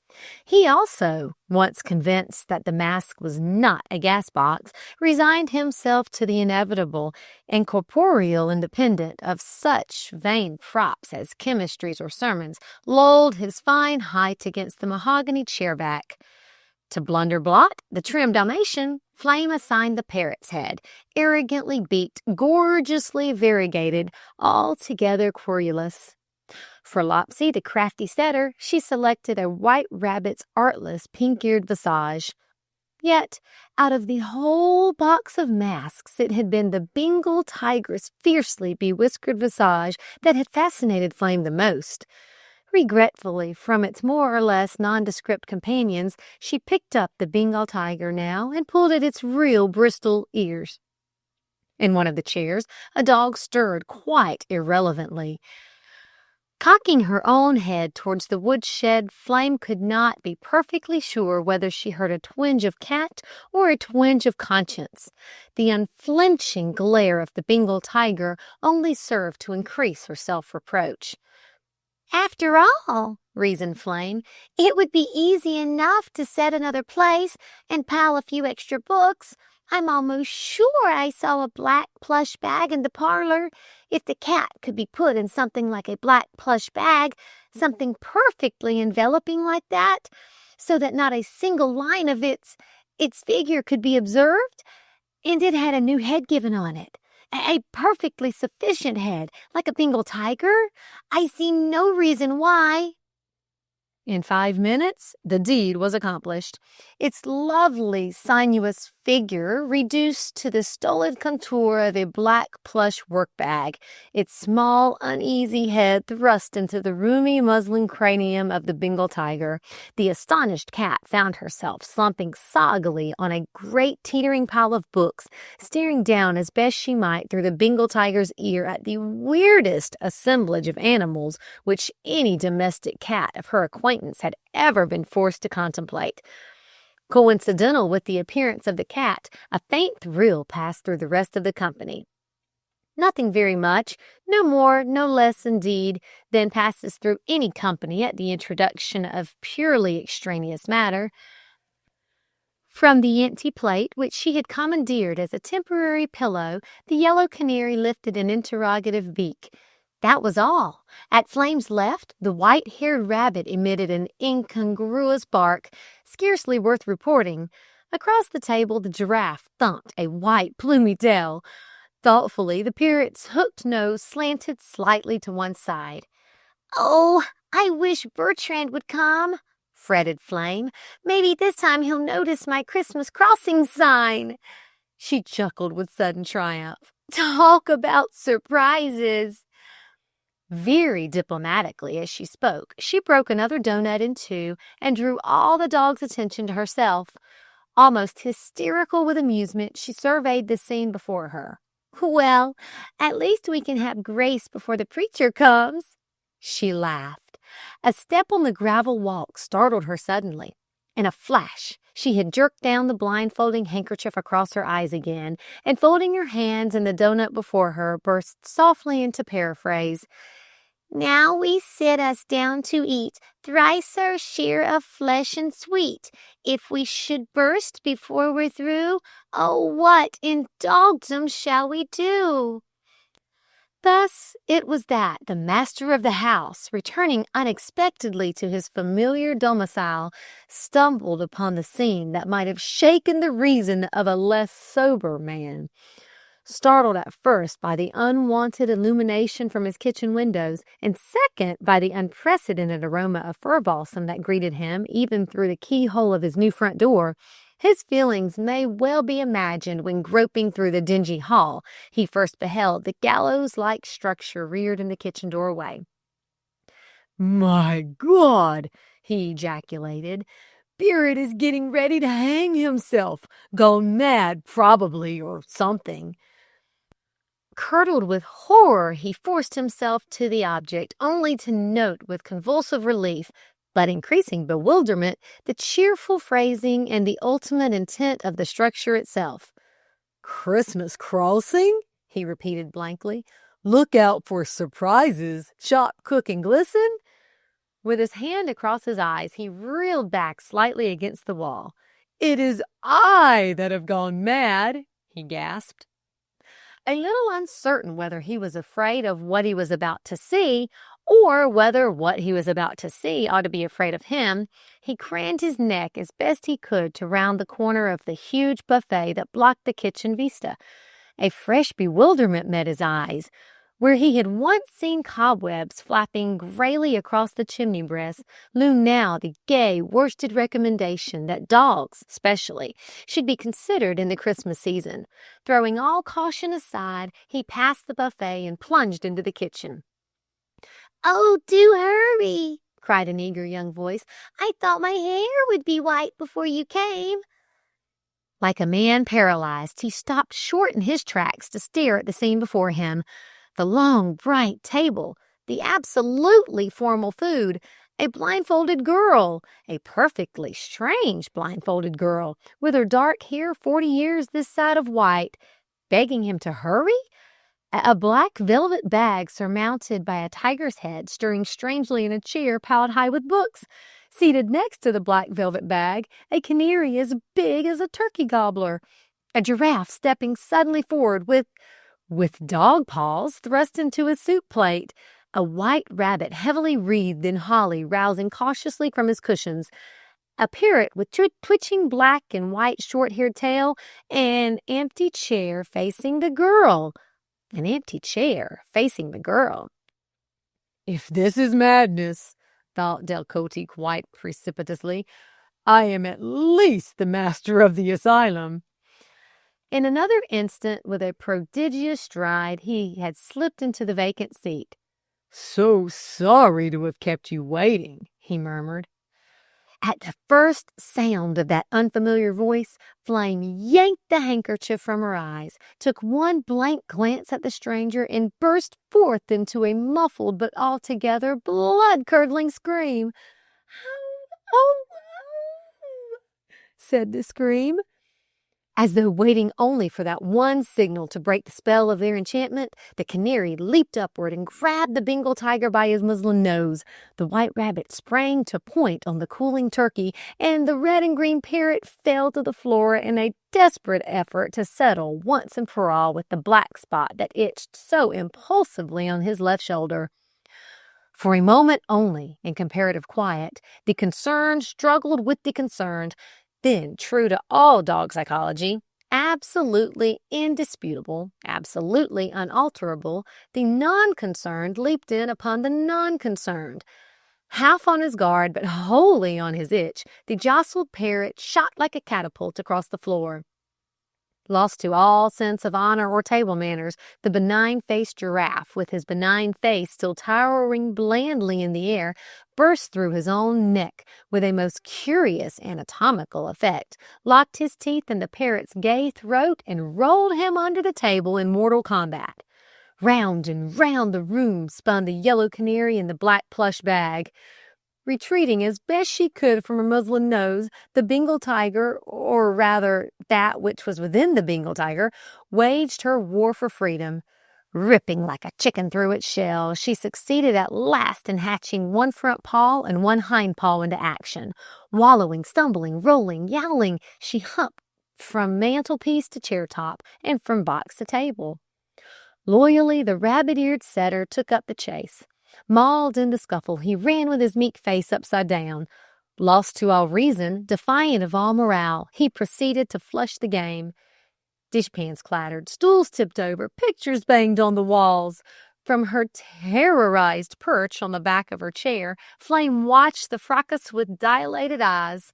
He also, once convinced that the mask was not a gas box, resigned himself to the inevitable, incorporeal independent of such vain props as chemistries or sermons, lolled his fine height against the mahogany chairback. To Blunderblot, the trim Dalmatian, Flame assigned the parrot's head, arrogantly beaked, gorgeously variegated, altogether querulous. For Lopsy, the crafty setter, she selected a white rabbit's artless, pink-eared visage. Yet, out of the whole box of masks, it had been the Bengal tiger's fiercely bewhiskered visage that had fascinated Flame the most. Regretfully, from its more or less nondescript companions, she picked up the Bengal tiger now and pulled at its real Bristol ears. In one of the chairs, a dog stirred quite irrelevantly. Cocking her own head towards the woodshed, Flame could not be perfectly sure whether she heard a twinge of cat or a twinge of conscience. The unflinching glare of the Bengal tiger only served to increase her self-reproach. After all, reasoned Flame, it would be easy enough to set another place and pile a few extra books. I'm almost sure I saw a black plush bag in the parlor. If the cat could be put in something like a black plush bag, something perfectly enveloping like that, so that not a single line of its figure could be observed, and it had a new head given on it, a perfectly sufficient head, like a Bengal tiger, I see no reason why. In 5 minutes, the deed was accomplished. Its lovely, sinuous figure reduced to the stolid contour of a black plush work-bag, its small, uneasy head thrust into the roomy muslin cranium of the Bengal tiger. The astonished cat found herself slumping soggily on a great teetering pile of books, staring down as best she might through the Bengal tiger's ear at the weirdest assemblage of animals which any domestic cat of her acquaintance had ever been forced to contemplate. Coincidental with the appearance of the cat, a faint thrill passed through the rest of the company. Nothing very much, no more, no less indeed, than passes through any company at the introduction of purely extraneous matter. From the empty plate, which she had commandeered as a temporary pillow, the yellow canary lifted an interrogative beak. That was all. At Flame's left, the white-haired rabbit emitted an incongruous bark, scarcely worth reporting. Across the table, the giraffe thumped a white, plumy tail. Thoughtfully, the parrot's hooked nose slanted slightly to one side. Oh, I wish Bertrand would come, fretted Flame. Maybe this time he'll notice my Christmas crossing sign. She chuckled with sudden triumph. Talk about surprises. Very diplomatically as she spoke, she broke another donut in two and drew all the dog's attention to herself. Almost hysterical with amusement, she surveyed the scene before her. Well, at least we can have grace before the preacher comes. She laughed. A step on the gravel walk startled her suddenly. In a flash, she had jerked down the blindfolding handkerchief across her eyes again, and folding her hands and the donut before her, burst softly into paraphrase. Now we sit us down to eat, thrice our share of flesh and sweet. If we should burst before we're through, oh, what in dogdom shall we do? Thus it was that the master of the house, returning unexpectedly to his familiar domicile, stumbled upon the scene that might have shaken the reason of a less sober man. Startled at first by the unwonted illumination from his kitchen windows, and second by the unprecedented aroma of fir balsam that greeted him even through the keyhole of his new front door, his feelings may well be imagined when, groping through the dingy hall, he first beheld the gallows-like structure reared in the kitchen doorway. "My God!" he ejaculated. "Beard is getting ready to hang himself. Gone mad, probably, or something." Curdled with horror, he forced himself to the object, only to note with convulsive relief, but increasing bewilderment, the cheerful phrasing and the ultimate intent of the structure itself. "Christmas crossing?" he repeated blankly. "Look out for surprises. Chop, cook, and glisten?" With his hand across his eyes, he reeled back slightly against the wall. "It is I that have gone mad," he gasped. A little uncertain whether he was afraid of what he was about to see, or whether what he was about to see ought to be afraid of him, he craned his neck as best he could to round the corner of the huge buffet that blocked the kitchen vista. A fresh bewilderment met his eyes. Where he had once seen cobwebs flapping grayly across the chimney breast, loomed now the gay, worsted recommendation that dogs, especially, should be considered in the Christmas season. Throwing all caution aside, he passed the buffet and plunged into the kitchen. "Oh, do hurry," cried an eager young voice. "I thought my hair would be white before you came." Like a man paralyzed, he stopped short in his tracks to stare at the scene before him. The long, bright table, the absolutely formal food, a blindfolded girl, a perfectly strange blindfolded girl, with her dark hair 40 years this side of white, begging him to hurry? A black velvet bag surmounted by a tiger's head stirring strangely in a chair piled high with books. Seated next to the black velvet bag, a canary as big as a turkey gobbler. A giraffe stepping suddenly forward with dog paws thrust into his soup plate. A white rabbit heavily wreathed in holly rousing cautiously from his cushions. A parrot with twitching black and white short-haired tail. An empty chair facing the girl. An empty chair facing the girl. "If this is madness," thought Delcote quite precipitously, "I am at least the master of the asylum." In another instant, with a prodigious stride, he had slipped into the vacant seat. "So sorry to have kept you waiting," he murmured. At the first sound of that unfamiliar voice, Flame yanked the handkerchief from her eyes, took one blank glance at the stranger, and burst forth into a muffled but altogether blood-curdling scream. "Oh, oh!" said the scream. As though waiting only for that one signal to break the spell of their enchantment, the canary leaped upward and grabbed the Bengal tiger by his muslin nose. The white rabbit sprang to point on the cooling turkey, and the red and green parrot fell to the floor in a desperate effort to settle once and for all with the black spot that itched so impulsively on his left shoulder. For a moment only, in comparative quiet, the concerned struggled with the concerned. Then, true to all dog psychology, absolutely indisputable, absolutely unalterable, the non-concerned leaped in upon the non-concerned. Half on his guard, but wholly on his itch, the jostled parrot shot like a catapult across the floor. Lost to all sense of honor or table manners, the benign-faced giraffe, with his benign face still towering blandly in the air, burst through his own neck with a most curious anatomical effect, locked his teeth in the parrot's gay throat, and rolled him under the table in mortal combat. Round and round the room spun the yellow canary in the black plush bag. Retreating as best she could from her muslin nose, the Bengal tiger, or rather that which was within the Bengal tiger, waged her war for freedom. Ripping like a chicken through its shell, she succeeded at last in hatching one front paw and one hind paw into action. Wallowing, stumbling, rolling, yowling, she humped from mantelpiece to chair top and from box to table. Loyally, the rabbit-eared setter took up the chase. Mauled in the scuffle, he ran with his meek face upside down. Lost to all reason, defiant of all morale, he proceeded to flush the game. Dishpans clattered, stools tipped over, pictures banged on the walls. From her terrorized perch on the back of her chair, Flame watched the fracas with dilated eyes.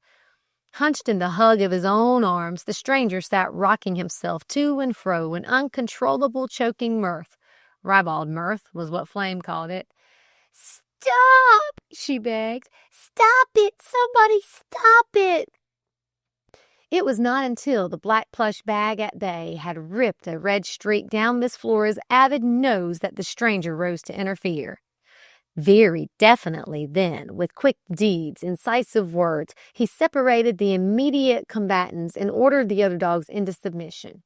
Hunched in the hug of his own arms, the stranger sat rocking himself to and fro in uncontrollable choking mirth. Ribald mirth was what Flame called it. "Stop!" she begged. "Stop it! Somebody stop it!" It was not until the black plush bag at bay had ripped a red streak down Miss Flora's avid nose that the stranger rose to interfere. Very definitely then, with quick deeds, incisive words, he separated the immediate combatants and ordered the other dogs into submission.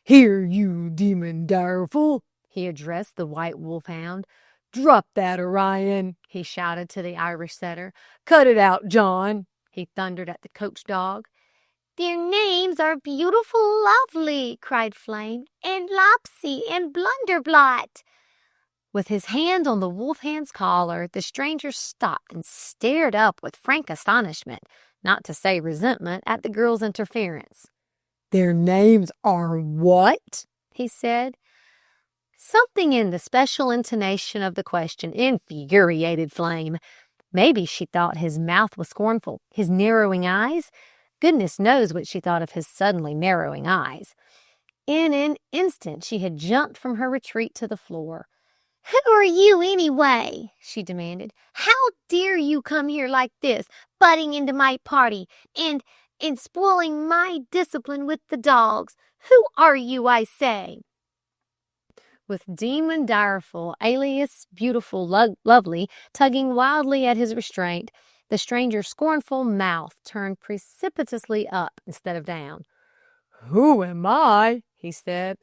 "Here, you demon direful," he addressed the white wolfhound. "Drop that, Orion," he shouted to the Irish setter. "Cut it out, John," he thundered at the coach dog. "Their names are Beautiful Lovely," cried Flame, "and Lopsy and Blunderblot." With his hand on the wolfhound's collar, the stranger stopped and stared up with frank astonishment, not to say resentment, at the girl's interference. "Their names are what?" he said. Something in the special intonation of the question infuriated Flame. Maybe she thought his mouth was scornful, his narrowing eyes. Goodness knows what she thought of his suddenly narrowing eyes. In an instant she had jumped from her retreat to the floor. "Who are you anyway?" she demanded. "How dare you come here like this, butting into my party and spoiling my discipline with the dogs? Who are you, I say?" With Demon Direful, alias Beautiful Lovely, tugging wildly at his restraint, the stranger's scornful mouth turned precipitously up instead of down. "Who am I?" he said.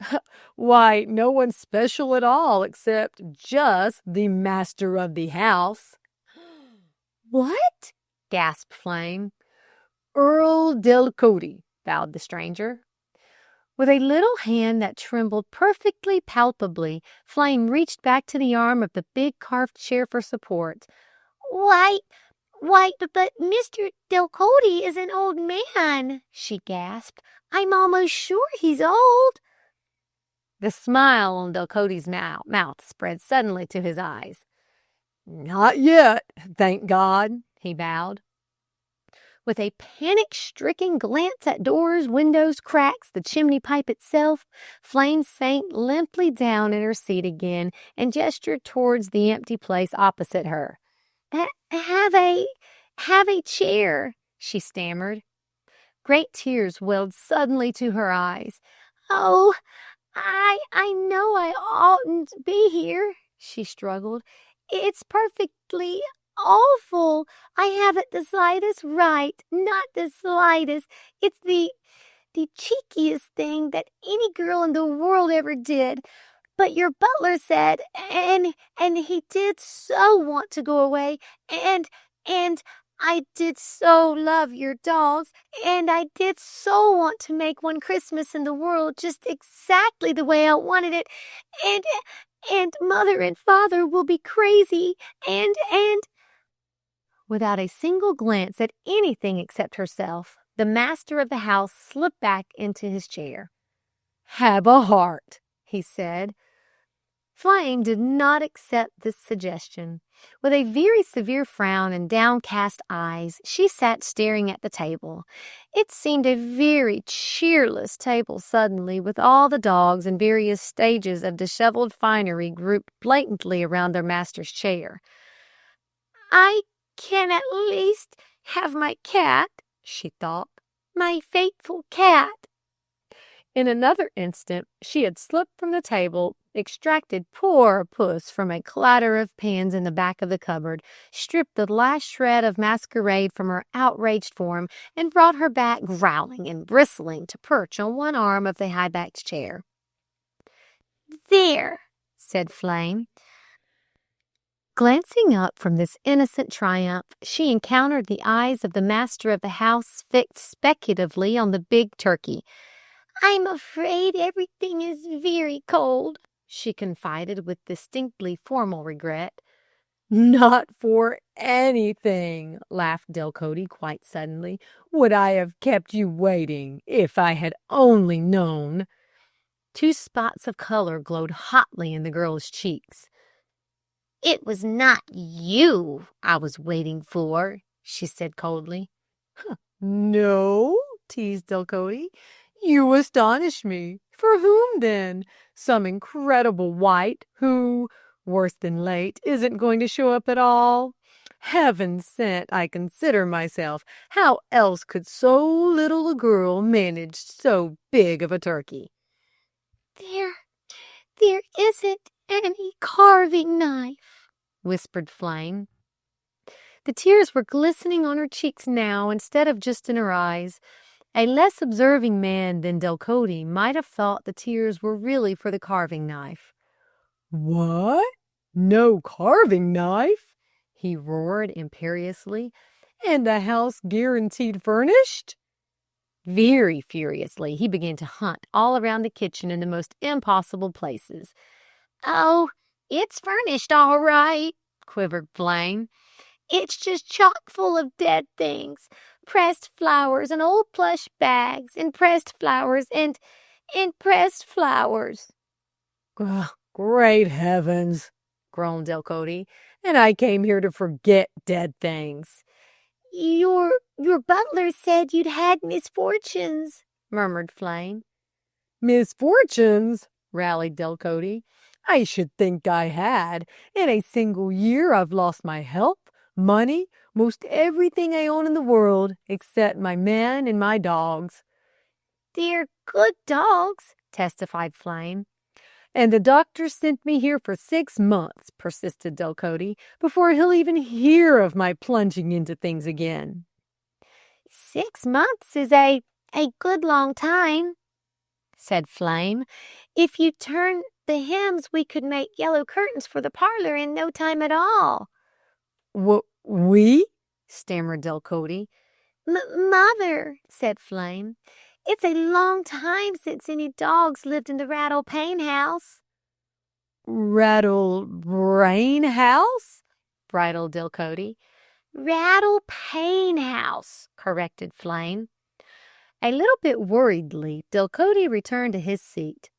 "Why, no one special at all except just the master of the house." "What?" gasped Flame. "Earl Delcote," bowed the stranger. With a little hand that trembled perfectly palpably, Flame reached back to the arm of the big carved chair for support. Why, but Mr. Delcote is an old man," she gasped. "I'm almost sure he's old." The smile on Delcote's mouth spread suddenly to his eyes. "Not yet, thank God," he bowed. With a panic-stricken glance at doors, windows, cracks, the chimney pipe itself, Flame sank limply down in her seat again and gestured towards the empty place opposite her. Have a chair," she stammered. Great tears welled suddenly to her eyes. "Oh, I know I oughtn't be here," she struggled. "It's perfectly awful. I haven't the slightest right, not the slightest. It's the cheekiest thing that any girl in the world ever did. But your butler said, and he did so want to go away, and I did so love your dogs, and I did so want to make one Christmas in the world just exactly the way I wanted it, and Mother and Father will be crazy, and Without a single glance at anything except herself, the master of the house slipped back into his chair. "Have a heart," he said. Flame did not accept this suggestion. With a very severe frown and downcast eyes, she sat staring at the table. It seemed a very cheerless table suddenly, with all the dogs in various stages of disheveled finery grouped blatantly around their master's chair. "I can at least have my cat," she thought. "My faithful cat." In another instant, she had slipped from the table, extracted poor puss from a clatter of pans in the back of the cupboard, stripped the last shred of masquerade from her outraged form, and brought her back growling and bristling to perch on one arm of the high-backed chair. "There," said Flame. Glancing up from this innocent triumph, she encountered the eyes of the master of the house fixed speculatively on the big turkey. "I'm afraid everything is very cold," she confided with distinctly formal regret. "Not for anything," laughed Delcote quite suddenly, "would I have kept you waiting, if I had only known." 2 spots of color glowed hotly in the girl's cheeks. "It was not you I was waiting for," she said coldly. "No?" teased Delcote. "You astonish me. For whom, then? Some incredible wight who, worse than late, isn't going to show up at all? Heaven sent, I consider myself. How else could so little a girl manage so big of a turkey?" There isn't any carving knife," whispered Flame. The tears were glistening on her cheeks now instead of just in her eyes. A less observing man than Delcote might have thought the tears were really for the carving knife. "What? No carving knife?" he roared imperiously. "And the house guaranteed furnished?" Very furiously, he began to hunt all around the kitchen in the most impossible places. "Oh, it's furnished all right," quivered Flame. "It's just chock full of dead things. Pressed flowers and old plush bags, and pressed flowers and pressed flowers." "Great heavens," groaned Delcote. "And I came here to forget dead things." Your butler said you'd had misfortunes," murmured Flame. "Misfortunes?" rallied Delcote. "I should think I had. In a single year I've lost my health, money, most everything I own in the world, except my man and my dogs." "They're good dogs," testified Flame. "And the doctor sent me here for 6 months," persisted Delcote, "before he'll even hear of my plunging into things again." 6 months is a good long time," said Flame. "If you turn the hems, we could make yellow curtains for the parlor in no time at all." "We?" stammered Delcote. Mother," said Flame, "it's a long time since any dogs lived in the Rattle Pane house." "Rattle Brain House?" bridled Delcote. "Rattle Pane house," corrected Flame. A little bit worriedly, Delcote returned to his seat.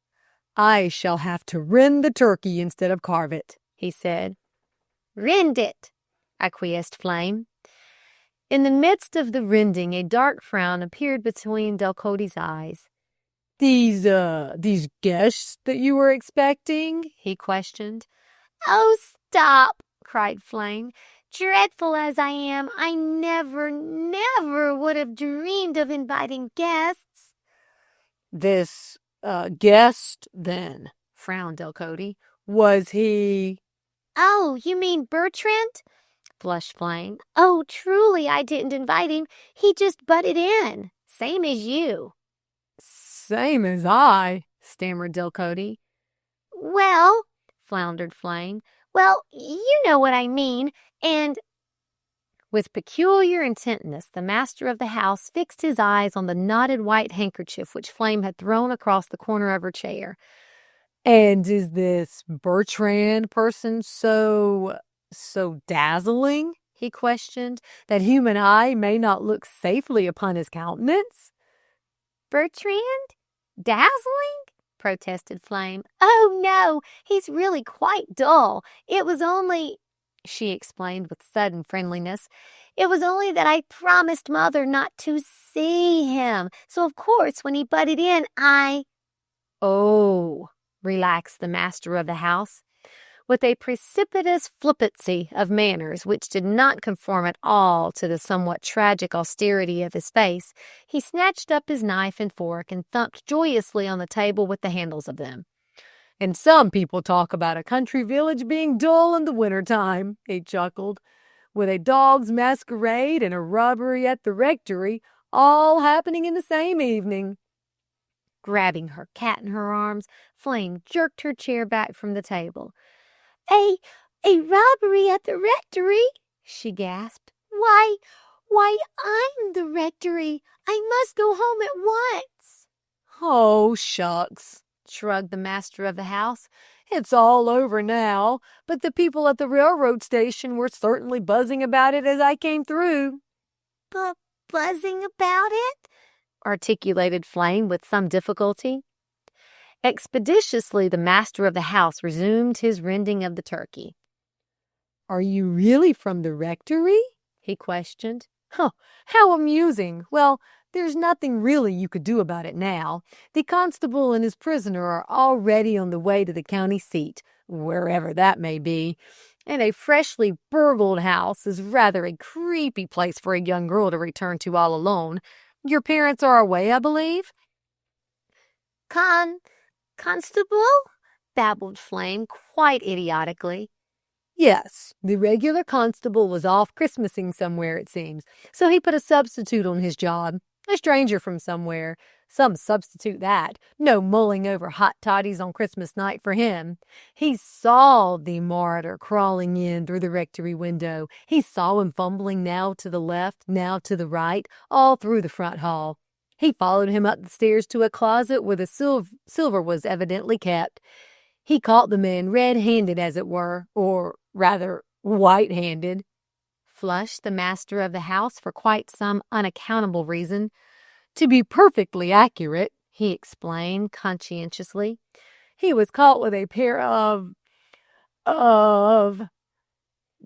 "I shall have to rend the turkey instead of carve it," he said. "Rend it," acquiesced Flame. In the midst of the rending, a dark frown appeared between Delcote's eyes. These guests that you were expecting?" he questioned. "Oh, stop," cried Flame. "Dreadful as I am, I never would have dreamed of inviting guests." "This, guest, then," frowned Delcote. "was he—" "Oh, you mean Bertrand?" blushed Flame. "Oh, truly, I didn't invite him. He just butted in, same as you." "Same as I," stammered Delcote. "Well," floundered Flame. "Well, you know what I mean, and—" With peculiar intentness, the master of the house fixed his eyes on the knotted white handkerchief which Flame had thrown across the corner of her chair. "And is this Bertrand person so dazzling," he questioned, "that human eye may not look safely upon his countenance?" "Bertrand? Dazzling?" protested Flame. "Oh, no, he's really quite dull. It was only," she explained with sudden friendliness, "it was only that I promised Mother not to see him. So, of course, when he butted in, I—" "Oh," relaxed the master of the house. With a precipitous flippancy of manners which did not conform at all to the somewhat tragic austerity of his face, he snatched up his knife and fork and thumped joyously on the table with the handles of them. "And some people talk about a country village being dull in the winter-time," he chuckled, "with a dog's masquerade and a robbery at the rectory all happening in the same evening." Grabbing her cat in her arms, Flame jerked her chair back from the table. A robbery at the rectory, she gasped. Why, I'm the rectory. I must go home at once. Oh, shucks, shrugged the master of the house. It's all over now, but the people at the railroad station were certainly buzzing about it as I came through. Buzzing about it? Articulated Flame with some difficulty. Expeditiously, the master of the house resumed his rending of the turkey. Are you really from the rectory? He questioned. Huh, how amusing. Well, there's nothing really you could do about it now. The constable and his prisoner are already on the way to the county seat, wherever that may be. And a freshly burgled house is rather a creepy place for a young girl to return to all alone. Your parents are away, I believe? Constable? Babbled Flame quite idiotically. Yes, the regular constable was off Christmasing somewhere, it seems, so he put a substitute on his job, a stranger from somewhere. Some substitute that. No mulling over hot toddies on Christmas night for him. He saw the martyr crawling in through the rectory window. He saw him fumbling now to the left, now to the right, all through the front hall. He followed him up the stairs to a closet where the silver was evidently kept. He caught the man red-handed, as it were, or rather white-handed. Flushed the master of the house for quite some unaccountable reason. To be perfectly accurate, he explained conscientiously, he was caught with a pair of...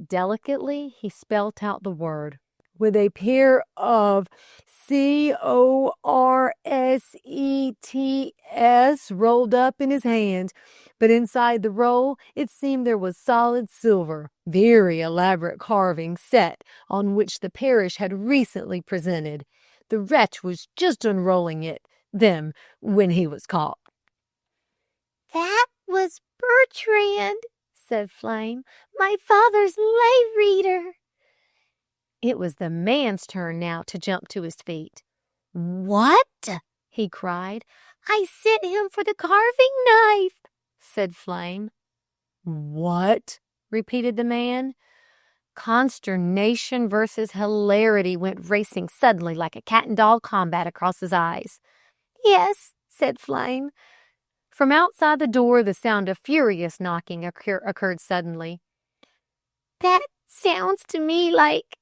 Delicately, he spelt out the word. With a pair of CORSETS rolled up in his hand. But inside the roll, it seemed there was solid silver, very elaborate carving set on which the parish had recently presented. The wretch was just unrolling them when he was caught. That was Bertrand, said Flame, my father's lay reader. It was the man's turn now to jump to his feet. What? He cried. I sent him for the carving knife, said Flame. What? Repeated the man. Consternation versus hilarity went racing suddenly like a cat-and-dog combat across his eyes. Yes, said Flame. From outside the door, the sound of furious knocking occurred suddenly. That sounds to me like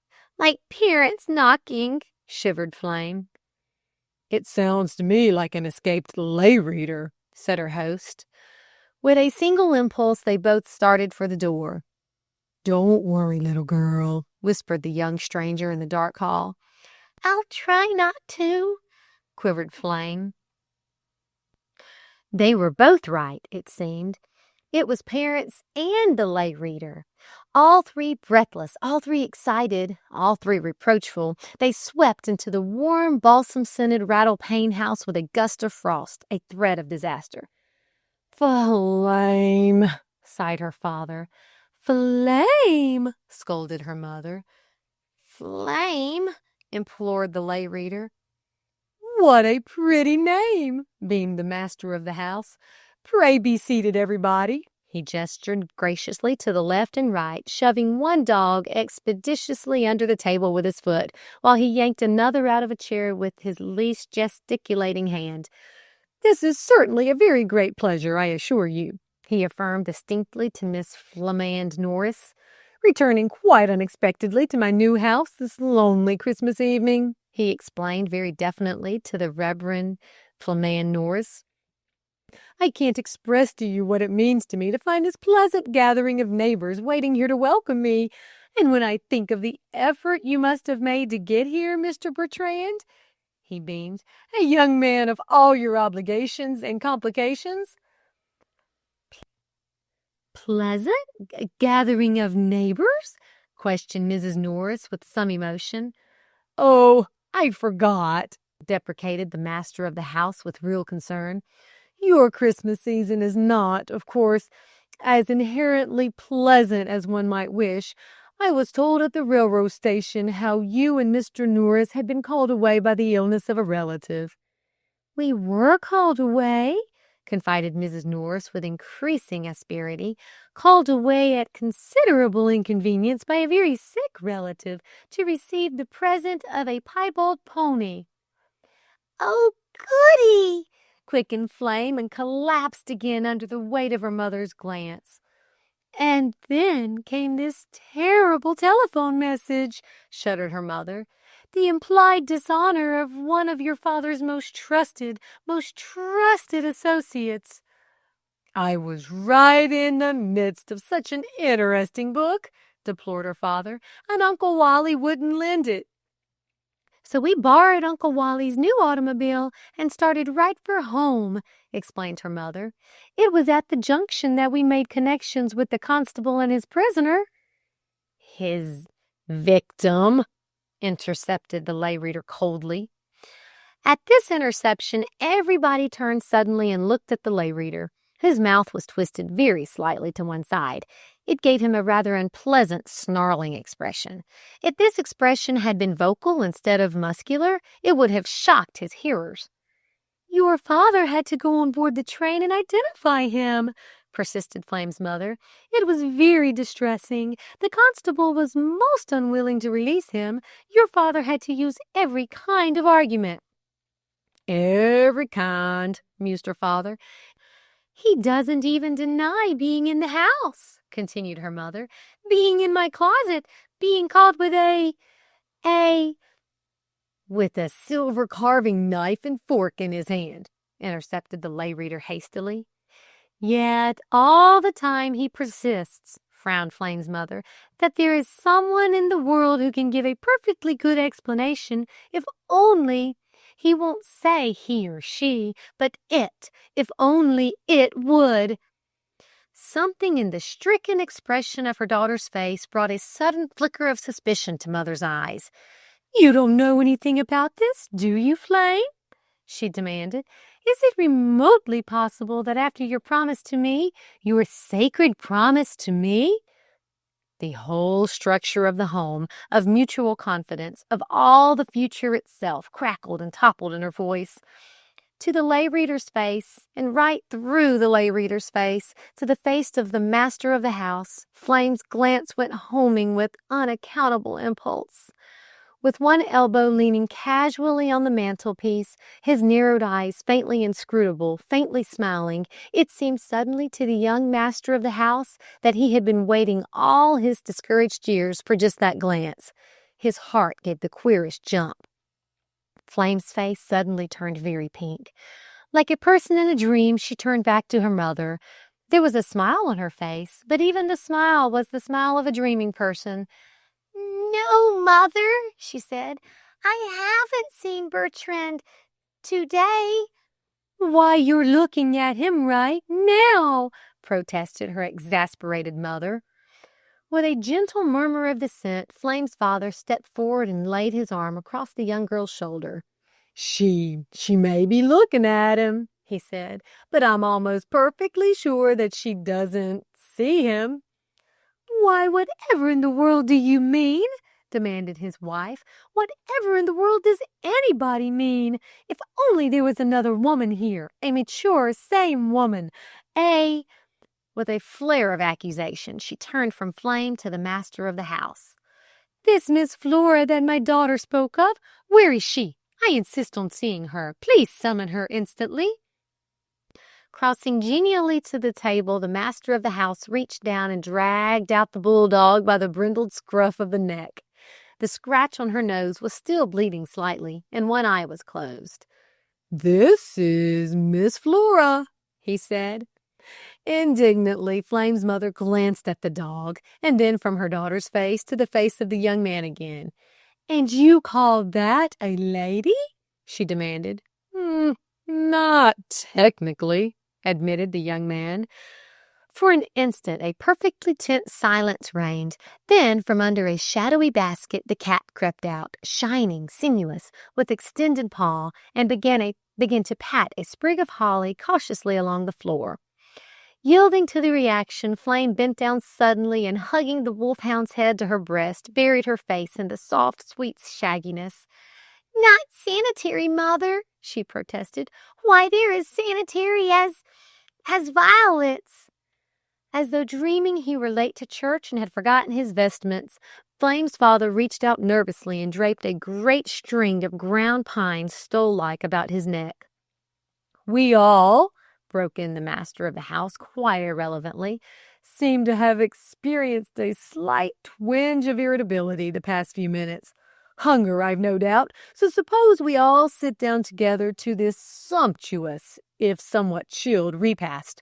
parents knocking, shivered Flame. It sounds to me like an escaped lay reader, said her host. With a single impulse, they both started for the door. Don't worry, little girl, whispered the young stranger in the dark hall. I'll try not to, quivered Flame. They were both right, it seemed. It was parents and the lay reader. All three breathless, all three excited, all three reproachful, they swept into the warm, balsam-scented Rattle-Pane house with a gust of frost, a threat of disaster. Flame, sighed her father. Flame, scolded her mother. Flame, implored the lay reader. What a pretty name, beamed the master of the house. Pray be seated, everybody. He gestured graciously to the left and right, shoving one dog expeditiously under the table with his foot, while he yanked another out of a chair with his least gesticulating hand. This is certainly a very great pleasure, I assure you, he affirmed distinctly to Miss Flamand Norris. Returning quite unexpectedly to my new house this lonely Christmas evening, he explained very definitely to the Reverend Flamand Norris. I can't express to you what it means to me to find this pleasant gathering of neighbors waiting here to welcome me. And when I think of the effort you must have made to get here, Mr. Bertrand, he beamed, a young man of all your obligations and complications. Pleasant gathering of neighbors? Questioned Mrs. Norris with some emotion. Oh, I forgot, deprecated the master of the house with real concern. Your Christmas season is not, of course, as inherently pleasant as one might wish. I was told at the railroad station how you and Mr. Norris had been called away by the illness of a relative. "We were called away," confided Mrs. Norris with increasing asperity, "called away at considerable inconvenience by a very sick relative to receive the present of a piebald pony." "Oh, goody!" quickened Flame, and collapsed again under the weight of her mother's glance. "And then came this terrible telephone message," shuddered her mother. "The implied dishonor of one of your father's most trusted associates." "I was right in the midst of such an interesting book," deplored her father, "and Uncle Wally wouldn't lend it." "So we borrowed Uncle Wally's new automobile and started right for home," explained her mother. "It was at the junction that we made connections with the constable and his prisoner." "His victim," intercepted the lay reader coldly. At this interception, everybody turned suddenly and looked at the lay reader. His mouth was twisted very slightly to one side. It gave him a rather unpleasant, snarling expression. If this expression had been vocal instead of muscular, it would have shocked his hearers. "Your father had to go on board the train and identify him," persisted Flame's mother. "It was very distressing. The constable was most unwilling to release him. Your father had to use every kind of argument." "Every kind," mused her father. "He doesn't even deny being in the house," continued her mother. "Being in my closet, being called with with a silver carving knife and fork in his hand," intercepted the lay reader hastily. "Yet all the time he persists," frowned Flame's mother, "that there is someone in the world who can give a perfectly good explanation, if only he won't say he or she, but it, if only it would." Something in the stricken expression of her daughter's face brought a sudden flicker of suspicion to Mother's eyes. "You don't know anything about this, do you, Flame?" she demanded. "Is it remotely possible that after your promise to me, your sacred promise to me—" The whole structure of the home, of mutual confidence, of all the future itself, crackled and toppled in her voice. To the lay reader's face, and right through the lay reader's face, to the face of the master of the house, Flame's glance went homing with unaccountable impulse. With one elbow leaning casually on the mantelpiece, his narrowed eyes faintly inscrutable, faintly smiling, it seemed suddenly to the young master of the house that he had been waiting all his discouraged years for just that glance. His heart gave the queerest jump. Flame's face suddenly turned very pink. Like a person in a dream, she turned back to her mother. There was a smile on her face, but even the smile was the smile of a dreaming person. "No, Mother," she said. "I haven't seen Bertrand today." "Why, you're looking at him right now," protested her exasperated mother. With a gentle murmur of dissent, Flame's father stepped forward and laid his arm across the young girl's shoulder. She may be looking at him," he said, "but I'm almost perfectly sure that she doesn't see him." "Why, whatever in the world do you mean?" demanded his wife. "Whatever in the world does anybody mean? If only there was another woman here, a mature, sane woman, a—" With a flare of accusation, she turned from Flame to the master of the house. "This Miss Flora that my daughter spoke of, where is she? I insist on seeing her. Please summon her instantly." Crossing genially to the table, the master of the house reached down and dragged out the bulldog by the brindled scruff of the neck. The scratch on her nose was still bleeding slightly, and one eye was closed. "This is Miss Flora," he said. Indignantly, Flame's mother glanced at the dog, and then from her daughter's face to the face of the young man again. "And you call that a lady?" she demanded. "Not technically," admitted the young man. For an instant, a perfectly tense silence reigned. Then, from under a shadowy basket, the cat crept out, shining, sinuous, with extended paw, and began to pat a sprig of holly cautiously along the floor. Yielding to the reaction, Flame bent down suddenly and, hugging the wolfhound's head to her breast, buried her face in the soft, sweet shagginess. Not sanitary, Mother, she protested. Why, they're as sanitary as violets. As though dreaming he were late to church and had forgotten his vestments, Flame's father reached out nervously and draped a great string of ground pine stole-like about his neck. "We all," broke in the master of the house quite irrelevantly, "seem to have experienced a slight twinge of irritability the past few minutes. Hunger, I've no doubt, so suppose we all sit down together to this sumptuous, if somewhat chilled, repast.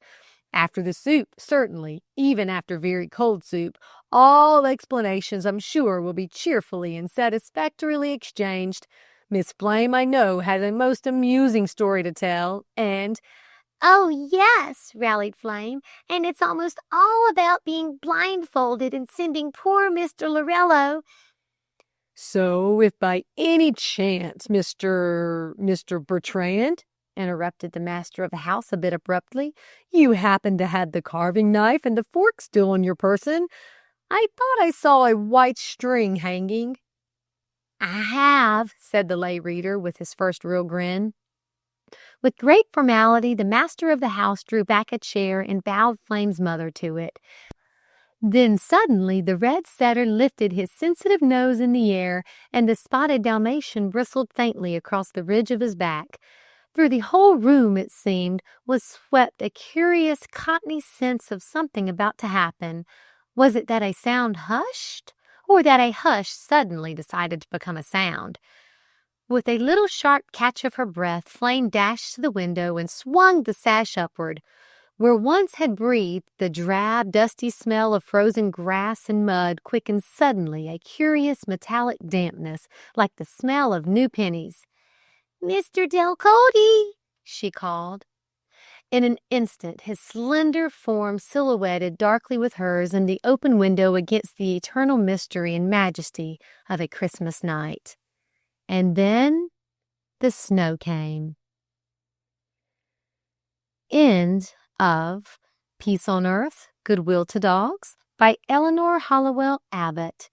After the soup, certainly, even after very cold soup, all explanations, I'm sure, will be cheerfully and satisfactorily exchanged. Miss Flame, I know, has a most amusing story to tell, and—" "Oh, yes," rallied Flame, "and it's almost all about being blindfolded and sending poor Mr. Lorello—" "So, if by any chance, Mr. Bertrand," interrupted the master of the house a bit abruptly, "you happen to have the carving knife and the fork still on your person, I thought I saw a white string hanging." "I have," said the lay reader with his first real grin. With great formality, the master of the house drew back a chair and bowed Flame's mother to it. Then suddenly the red setter lifted his sensitive nose in the air, and the spotted Dalmatian bristled faintly across the ridge of his back. Through the whole room, it seemed, was swept a curious cottony sense of something about to happen. Was it that a sound hushed, or that a hush suddenly decided to become a sound? With a little sharp catch of her breath, Flame dashed to the window and swung the sash upward. Where once had breathed the drab, dusty smell of frozen grass and mud quickened suddenly a curious metallic dampness, like the smell of new pennies. "Mr. Delcote," she called. In an instant his slender form silhouetted darkly with hers in the open window against the eternal mystery and majesty of a Christmas night. And then the snow came. End of Peace on Earth, Goodwill to Dogs by Eleanor Hallowell Abbott.